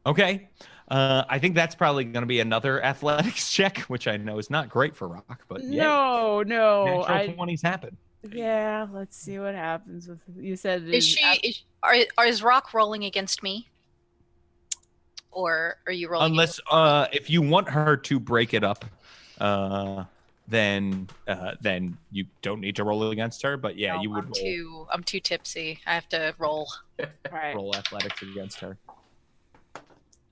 Okay. I think that's probably going to be another athletics check, which I know is not great for Rock, but yeah. No, Natural 20s happen. Yeah, let's see what happens with. You said is Rock rolling against me? Or are you rolling? Unless if you want her to break it up, then you don't need to roll against her. But yeah, No, you would I'm too tipsy. I have to roll. right. roll athletics against her.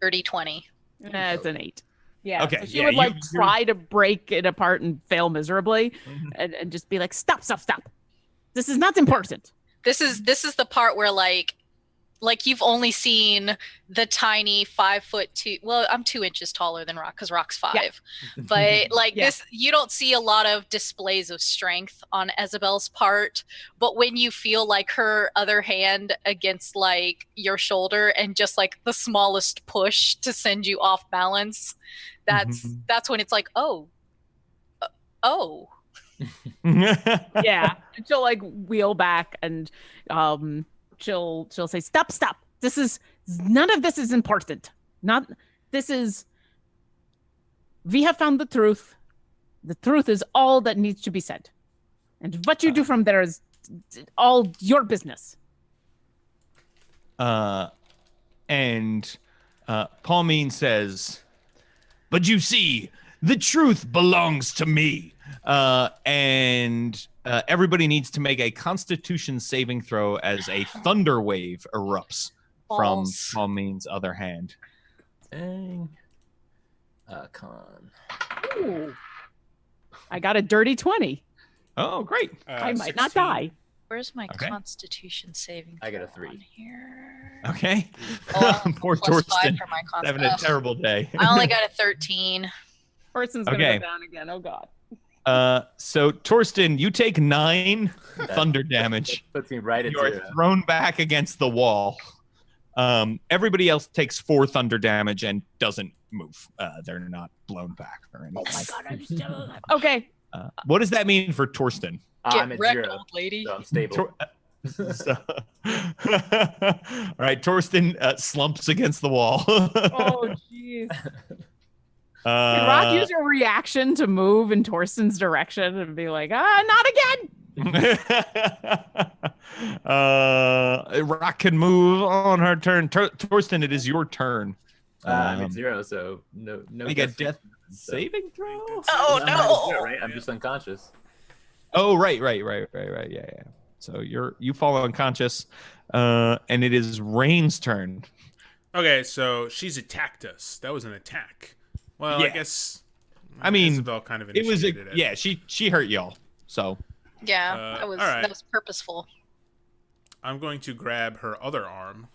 30-20. It's an 8. Yeah. Okay, So she yeah, would like you're- try to break it apart and fail miserably, and just be like, stop. This is not important. This is the part where like you've only seen the tiny 5'2". Well, I'm 2 inches taller than Rock because Rock's 5. Yeah. But like Yeah. this, you don't see a lot of displays of strength on Isabel's part. But when you feel like her other hand against like your shoulder and just like the smallest push to send you off balance, that's when it's like, oh. Yeah. And she'll like wheel back and she'll say, stop. None of this is important. We have found the truth. The truth is all that needs to be said. And what you do from there is all your business. And Palmine says, but you see, the truth belongs to me. And everybody needs to make a Constitution saving throw as a thunder wave erupts from Palmine's other hand. Dang. Con. Ooh. I got a dirty 20. Oh, great. I might not 16. die. Where's my Okay. Constitution saving throw? I got a 3. on here? Okay. Oh, Poor +5 Torsten for my having a terrible day. I only got a 13. Person's gonna Okay. go down again. Oh god. So Torsten, you take 9 thunder damage. Puts me right at You are 0. thrown back against the wall. Everybody else takes 4 thunder damage and doesn't move. They're not blown back or anything. Oh my god, I'm still alive. Okay. What does that mean for Torsten? I'm at wrecked, 0, old lady. so I'm stable. So, all right, Torsten slumps against the wall. Oh jeez. Can Rock use her reaction to move in Torsten's direction and be like, not again? Rock can move on her turn. Torsten, it is your turn. I'm at 0, so no. Make a death so- saving throw. Oh, I'm not no. at 0, right? I'm just unconscious. Oh, right. Yeah. So you fall unconscious, and it is Rain's turn. Okay, so she's attacked us. That was an attack. Well, I Yeah. guess. I mean, Isabel kind of It was initiated it. yeah. She hurt y'all. So Yeah, all right. that was purposeful. I'm going to grab her other arm.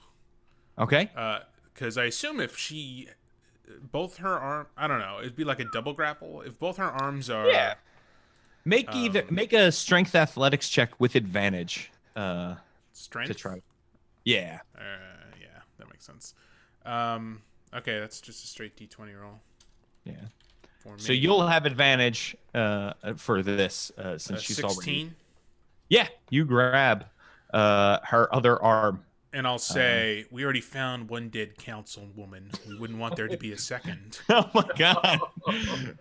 okay. Because I assume if she, both her arm, I don't know, it'd be like a double grapple. If both her arms are, Yeah. Make a strength athletics check with advantage. strength. To try. Yeah. Yeah, that makes sense. Okay, that's just a straight D20 roll. Yeah. For me. So you'll have advantage for this since she's 16, already. Yeah, you grab her other arm. and I'll say we already found one dead councilwoman. We wouldn't want there to be a second. Oh my god!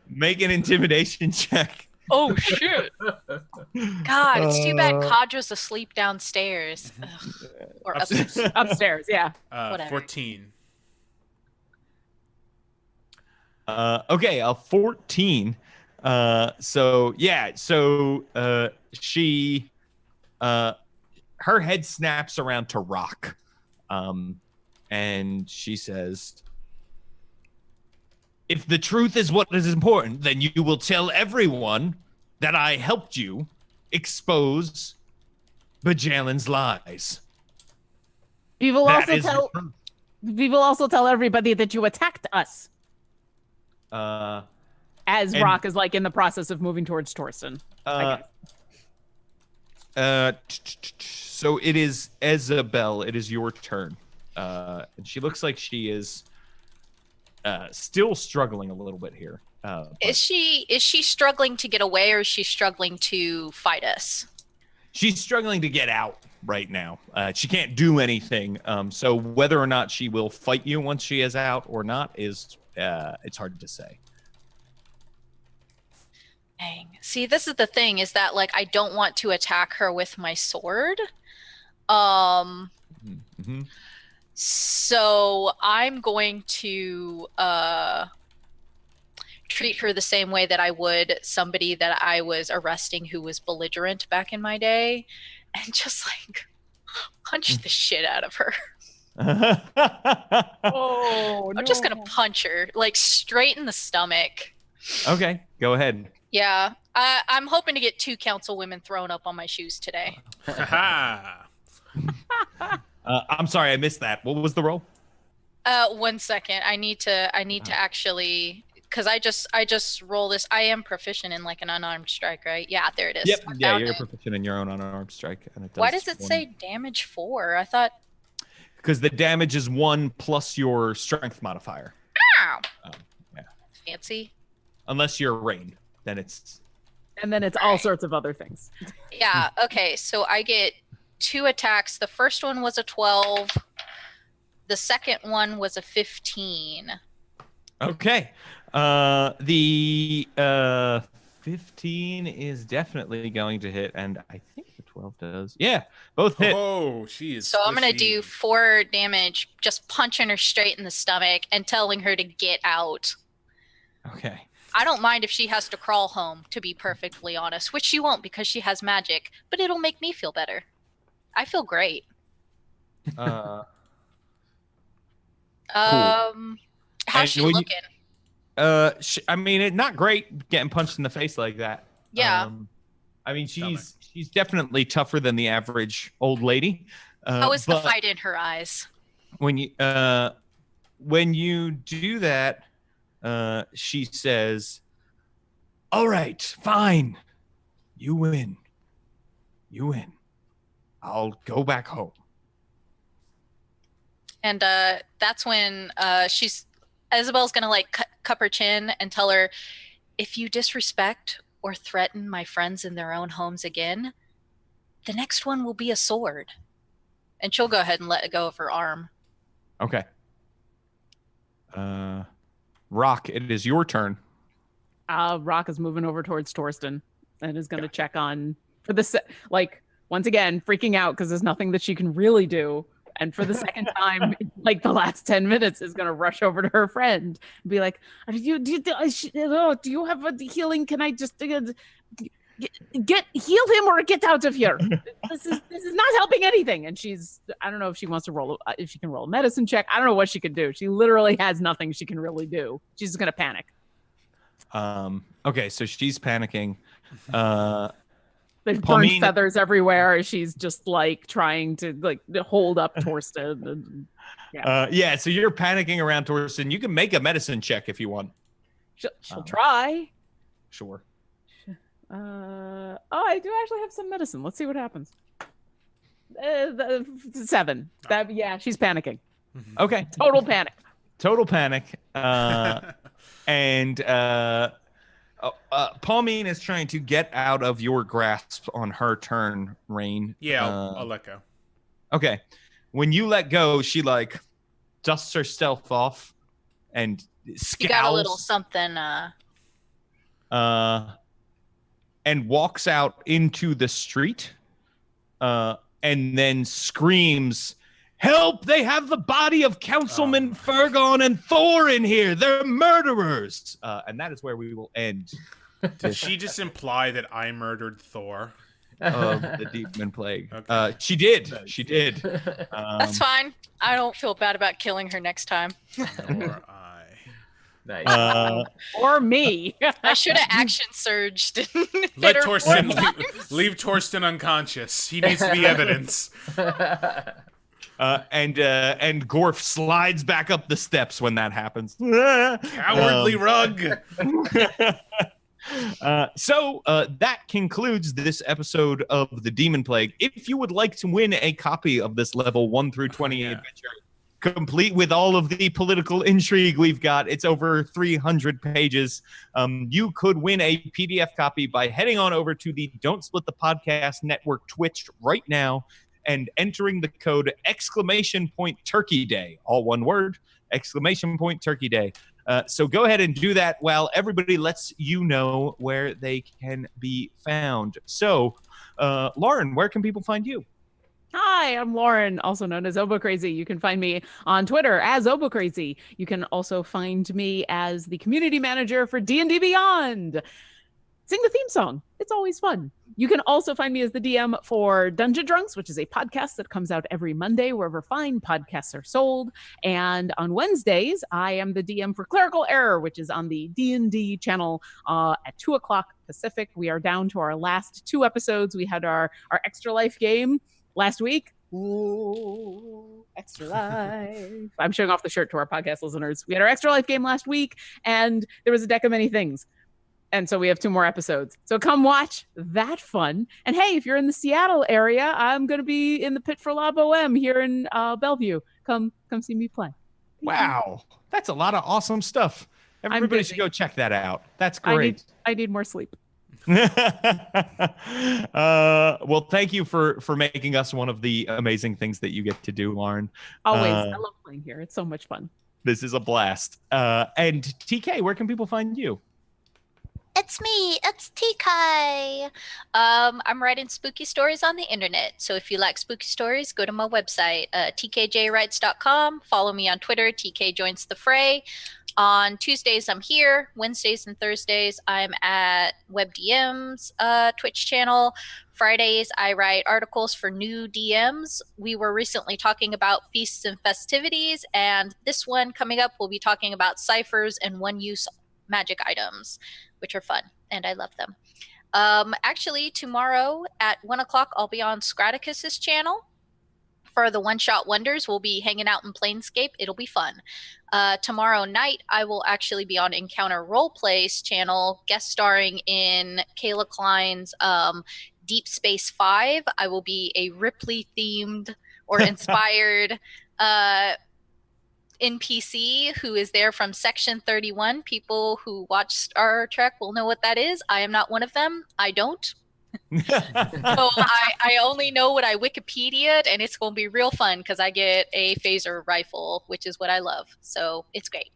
Make an intimidation check. Oh, shit. God, it's too bad Kadra's asleep downstairs. Ugh. Or Upstairs. Upstairs, yeah. Whatever. 14. Okay, a 14. She her head snaps around to Rock. And she says, if the truth is what is important, then you will tell everyone that I helped you expose Bajalin's lies. We will That also is the tell truth. we will also tell everybody that you attacked us. As And- Rock is like in the process of moving towards Torsten. I guess. So it is Isabel. It is your turn. And she looks like she is still struggling a little bit here. Is she struggling to get away, or is she struggling to fight us? she's struggling to get out right now. She can't do anything. So whether or not she will fight you once she is out or not is it's hard to say. Dang. See, this is the thing, is that like I don't want to attack her with my sword. So I'm going to treat her the same way that I would somebody that I was arresting who was belligerent back in my day, and just like punch the shit out of her. Oh, I'm just gonna punch her like straight in the stomach. Okay, go ahead. Yeah, I'm hoping to get 2 councilwomen thrown up on my shoes today. I'm sorry, I missed that. What was the roll? 1 second. I need to actually, because I just roll this. I am proficient in like an unarmed strike, right? Yeah, there it is. Yep. Yeah, you're proficient in your own unarmed strike, and it does. Why does it say damage 4? I thought. Because the damage is 1 plus your strength modifier. Ow. Yeah. Fancy. Unless you're rained, then it's. And then it's all sorts of other things. Yeah. Okay. So I get 2 attacks. The first one was a 12. The second one was a 15. Okay. The 15 is definitely going to hit, and I think the 12 does. Yeah, both hit. Oh, she is. So I'm gonna squishy. do 4 damage, just punching her straight in the stomach and telling her to get out. Okay. I don't mind if she has to crawl home, to be perfectly honest, which she won't because she has magic, but it'll make me feel better. I feel great. Cool. How's she looking? I mean, not great getting punched in the face like that. Yeah. I mean, she's definitely tougher than the average old lady. How is the fight in her eyes? When you do that, she says, "All right, fine. You win. You win. I'll go back home." And that's when Isabel's gonna like cup her chin and tell her, if you disrespect or threaten my friends in their own homes again, the next one will be a sword. And she'll go ahead and let go of her arm. Okay. Rock, it is your turn. Rock is moving over towards Torsten and is going to check on for the like once again freaking out because there's nothing that she can really do. And for the second time, like the last 10 minutes, is going to rush over to her friend and be like, do you have a healing? Can I just heal him or get out of here? This is not helping anything. And I don't know if she wants to if she can roll a medicine check. I don't know what she can do. She literally has nothing she can really do. She's just going to panic. Okay, so she's panicking. There's burnt feathers everywhere. She's just like trying to like hold up Torsten. Yeah, so you're panicking around Torsten. You can make a medicine check if you want. She'll try. Sure. I do actually have some medicine. Let's see what happens. 7. She's panicking. Okay. Total panic. Total panic. And Pauline is trying to get out of your grasp on her turn, Rain. Yeah, I'll let go. Okay. When you let go, she like dusts herself off and scowls. You got a little something. And walks out into the street, and then screams, "Help! They have the body of Councilman Fergon and Thor in here. They're murderers." And that is where we will end. Did she just imply that I murdered Thor? Of the Demonplague. Okay. She did. She did. That's fine. I don't feel bad about killing her next time. Or I. Nice. Or me. I should have action surged. Let Torsten leave Torsten unconscious. He needs the evidence. And Gorf slides back up the steps when that happens. Cowardly rug. So that concludes this episode of the Demonplague. If you would like to win a copy of this level 1 through 20 adventure, complete with all of the political intrigue we've got. It's over 300 pages. You could win a PDF copy by heading on over to the Don't Split the Podcast Network Twitch right now and entering the code !Turkey Day, all one word, !Turkey Day. So go ahead and do that while everybody lets you know where they can be found. So, Lauren, where can people find you? Hi, I'm Lauren, also known as Obo Crazy. You can find me on Twitter as Obo Crazy. You can also find me as the community manager for D&D Beyond. Sing the theme song. It's always fun. You can also find me as the DM for Dungeon Drunks, which is a podcast that comes out every Monday wherever fine podcasts are sold. And on Wednesdays, I am the DM for Clerical Error, which is on the D&D channel at 2 o'clock Pacific. We are down to our last 2 episodes. We had our Extra Life game last week. Ooh, Extra Life. I'm showing off the shirt to our podcast listeners. We had our Extra Life game last week, and there was a deck of many things. And so we have 2 more episodes. So come watch that fun. And hey, if you're in the Seattle area, I'm going to be in the Pit for La Boheme here in Bellevue. Come see me play. Wow. That's a lot of awesome stuff. Everybody should go check that out. That's great. I need more sleep. Well, thank you for making us one of the amazing things that you get to do, Lauren. Always. I love playing here. It's so much fun. This is a blast. And TK, where can people find you? It's me. It's TK. I'm writing spooky stories on the internet. So if you like spooky stories, go to my website, tkjwrites.com. Follow me on Twitter, TK Joins the Fray. On Tuesdays, I'm here. Wednesdays and Thursdays, I'm at WebDM's Twitch channel. Fridays, I write articles for new DMs. We were recently talking about feasts and festivities, and this one coming up, we'll be talking about ciphers and one-use magic items, which are fun, and I love them. Actually, tomorrow at 1 o'clock, I'll be on Scraticus's channel. For the one-shot wonders, we'll be hanging out in Planescape. It'll be fun. Tomorrow night, I will actually be on Encounter Roleplay's channel, guest starring in Kayla Klein's Deep Space 5. I will be a Ripley-themed or inspired NPC who is there from Section 31. People who watch Star Trek will know what that is. I am not one of them. I don't. So I only know what I Wikipedia'd, and it's going to be real fun because I get a phaser rifle, which is what I love. So it's great.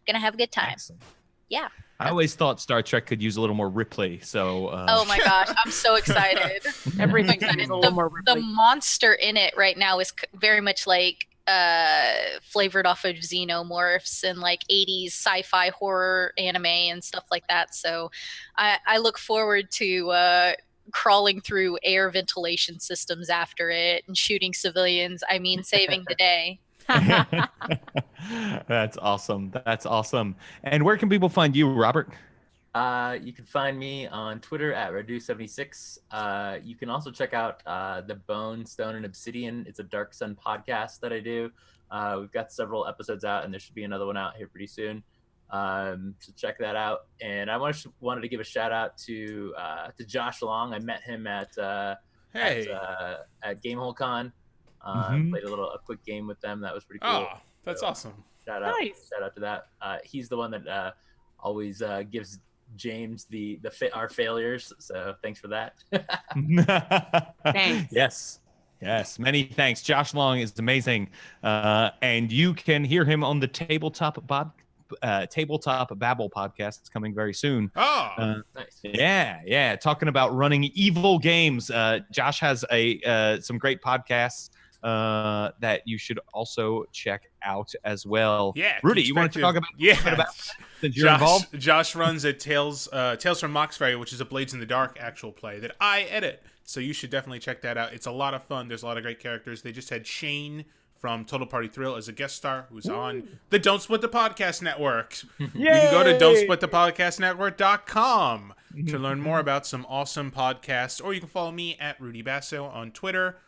Going to have a good time. Excellent. Yeah. I always thought Star Trek could use a little more Ripley. So. Oh my gosh, I'm so excited! Everything's a little more Ripley. The monster in it right now is very much like flavored off of xenomorphs and like 80s sci-fi horror anime and stuff like that. So I look forward to crawling through air ventilation systems after it and shooting civilians. I mean, saving the day. That's awesome. That's awesome. And where can people find you, Robert? You can find me on Twitter at Radu76. You can also check out the Bone, Stone, and Obsidian. It's a Dark Sun podcast that I do. We've got several episodes out, and there should be another one out here pretty soon. So check that out. And I wanted to give a shout out to Josh Long. I met him at Gamehole Con. Played a quick game with them. That was pretty cool. Oh, that's awesome. Shout out to that. He's the one that always gives James our failures. So thanks for that. Thanks. Yes. Many thanks. Josh Long is amazing. And you can hear him on the Tabletop Babble podcast. It's coming very soon. Oh, nice. Yeah. Talking about running evil games. Josh has some great podcasts that you should also check out as well. Yeah, Rudy, you want to talk about? Since you're involved? Josh runs a Tales from Moxbury, which is a Blades in the Dark actual play that I edit. So you should definitely check that out. It's a lot of fun. There's a lot of great characters. They just had Shane from Total Party Thrill as a guest star who's on the Don't Split the Podcast Network. You can go to don'tsplitthepodcastnetwork.com to learn more about some awesome podcasts, or you can follow me at Rudy Basso on Twitter.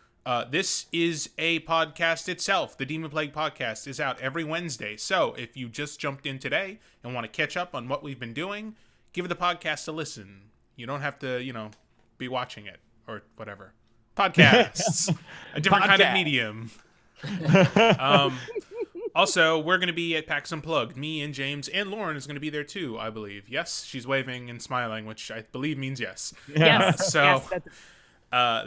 This is a podcast itself. The Demonplague podcast is out every Wednesday. So if you just jumped in today and want to catch up on what we've been doing, give the podcast a listen. You don't have to, be watching it or whatever. Podcasts. A different kind of medium. Also, we're going to be at PAX Unplugged. Me and James and Lauren is going to be there too, I believe. Yes, she's waving and smiling, which I believe means yes. Yes. So Yes,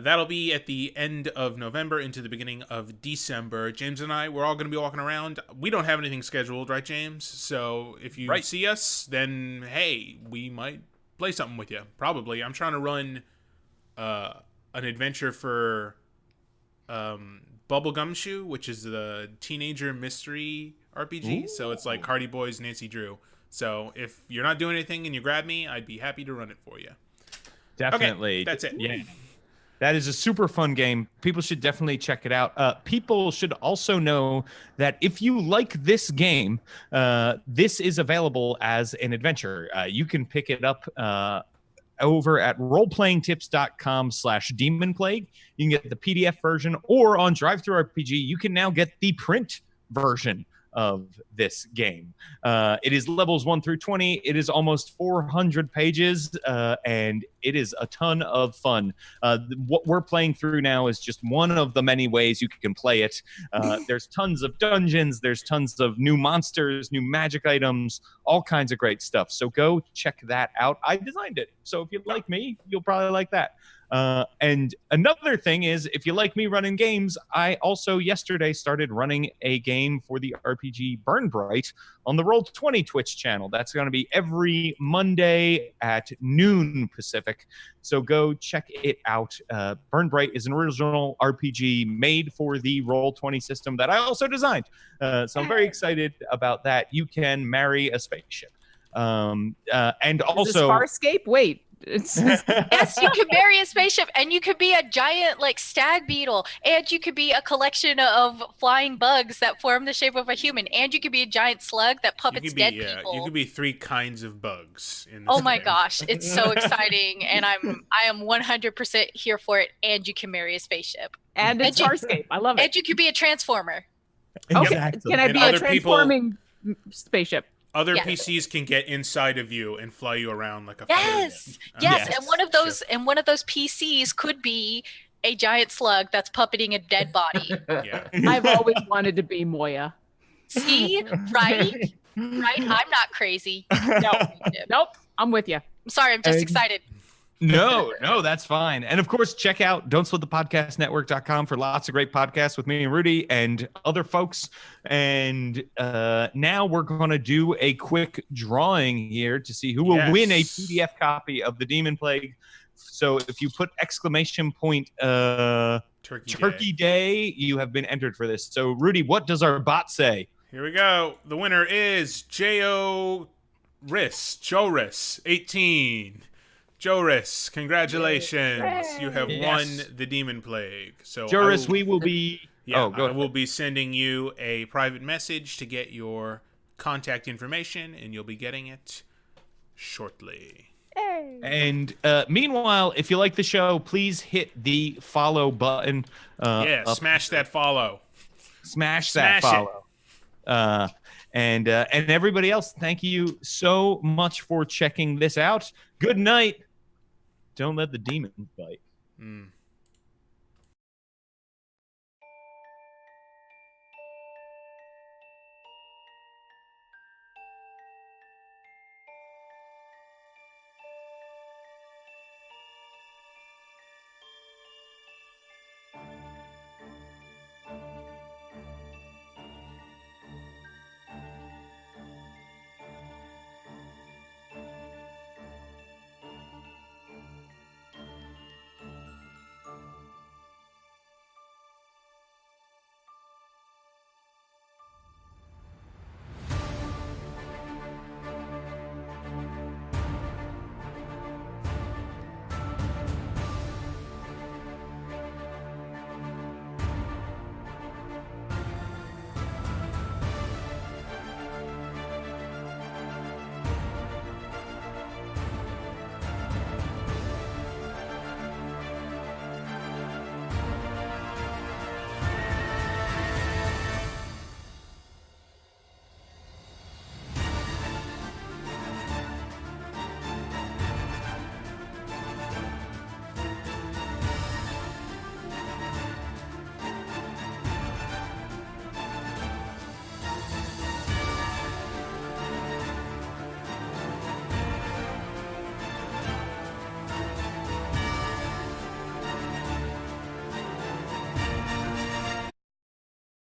that'll be at the end of November into the beginning of December. James and I, we're all going to be walking around. We don't have anything scheduled, right, James? So if you see us, then hey, we might play something with you. Probably. I'm trying to run an adventure for Bubblegum Shoe, which is the teenager mystery RPG. Ooh. So it's like Hardy Boys, Nancy Drew. So if you're not doing anything and you grab me, I'd be happy to run it for you. Definitely. Okay, that's it. Yeah. That is a super fun game. People should definitely check it out. People should also know that if you like this game, this is available as an adventure. You can pick it up over at roleplayingtips.com/demonplague. You can get the PDF version, or on DriveThruRPG, you can now get the print version of this game. It is levels 1 through 20. It is almost 400 pages, and it is a ton of fun. What we're playing through now is just one of the many ways you can play it. There's tons of dungeons. There's tons of new monsters, new magic items, all kinds of great stuff. So go check that out. I designed it. So if you like me, you'll probably like that. And another thing is, if you like me running games, I also yesterday started running a game for the RPG Burn Bright on the Roll20 Twitch channel. That's going to be every Monday at noon Pacific. So go check it out. Burn Bright is an original RPG made for the Roll20 system that I also designed. So I'm very excited about that. You can marry a spaceship. And also Farscape? Wait. Yes, you could marry a spaceship, and you could be a giant like stag beetle, and you could be a collection of flying bugs that form the shape of a human, and you could be a giant slug that puppets dead people. You could be 3 kinds of bugs in this Oh my game. gosh, it's so exciting, and I am 100% here for it. And you can marry a spaceship, and it's Farscape. I love it. And you could be a transformer. Okay, exactly. can I be a transforming spaceship? Other PCs can get inside of you and fly you around like a yes. And one of those PCs could be a giant slug that's puppeting a dead body. Yeah. I've always wanted to be Moya. See, right? I'm not crazy. Nope. I'm with you. I'm sorry. I'm just excited. No, that's fine. And of course, check out don'tsplitthepodcastnetwork.com for lots of great podcasts with me and Rudy and other folks. And now we're going to do a quick drawing here to see who will win a PDF copy of the Demonplague. So if you put ! Turkey Day, you have been entered for this. So Rudy, what does our bot say? Here we go. The winner is Joris 18. Joris, congratulations! Yay. You have won the Demonplague. So Joris, we will be. Yeah, I will be sending you a private message to get your contact information, and you'll be getting it shortly. Hey. And meanwhile, if you like the show, please hit the follow button. Smash that follow. Smash that follow. And everybody else, thank you so much for checking this out. Good night. Don't let the demon bite.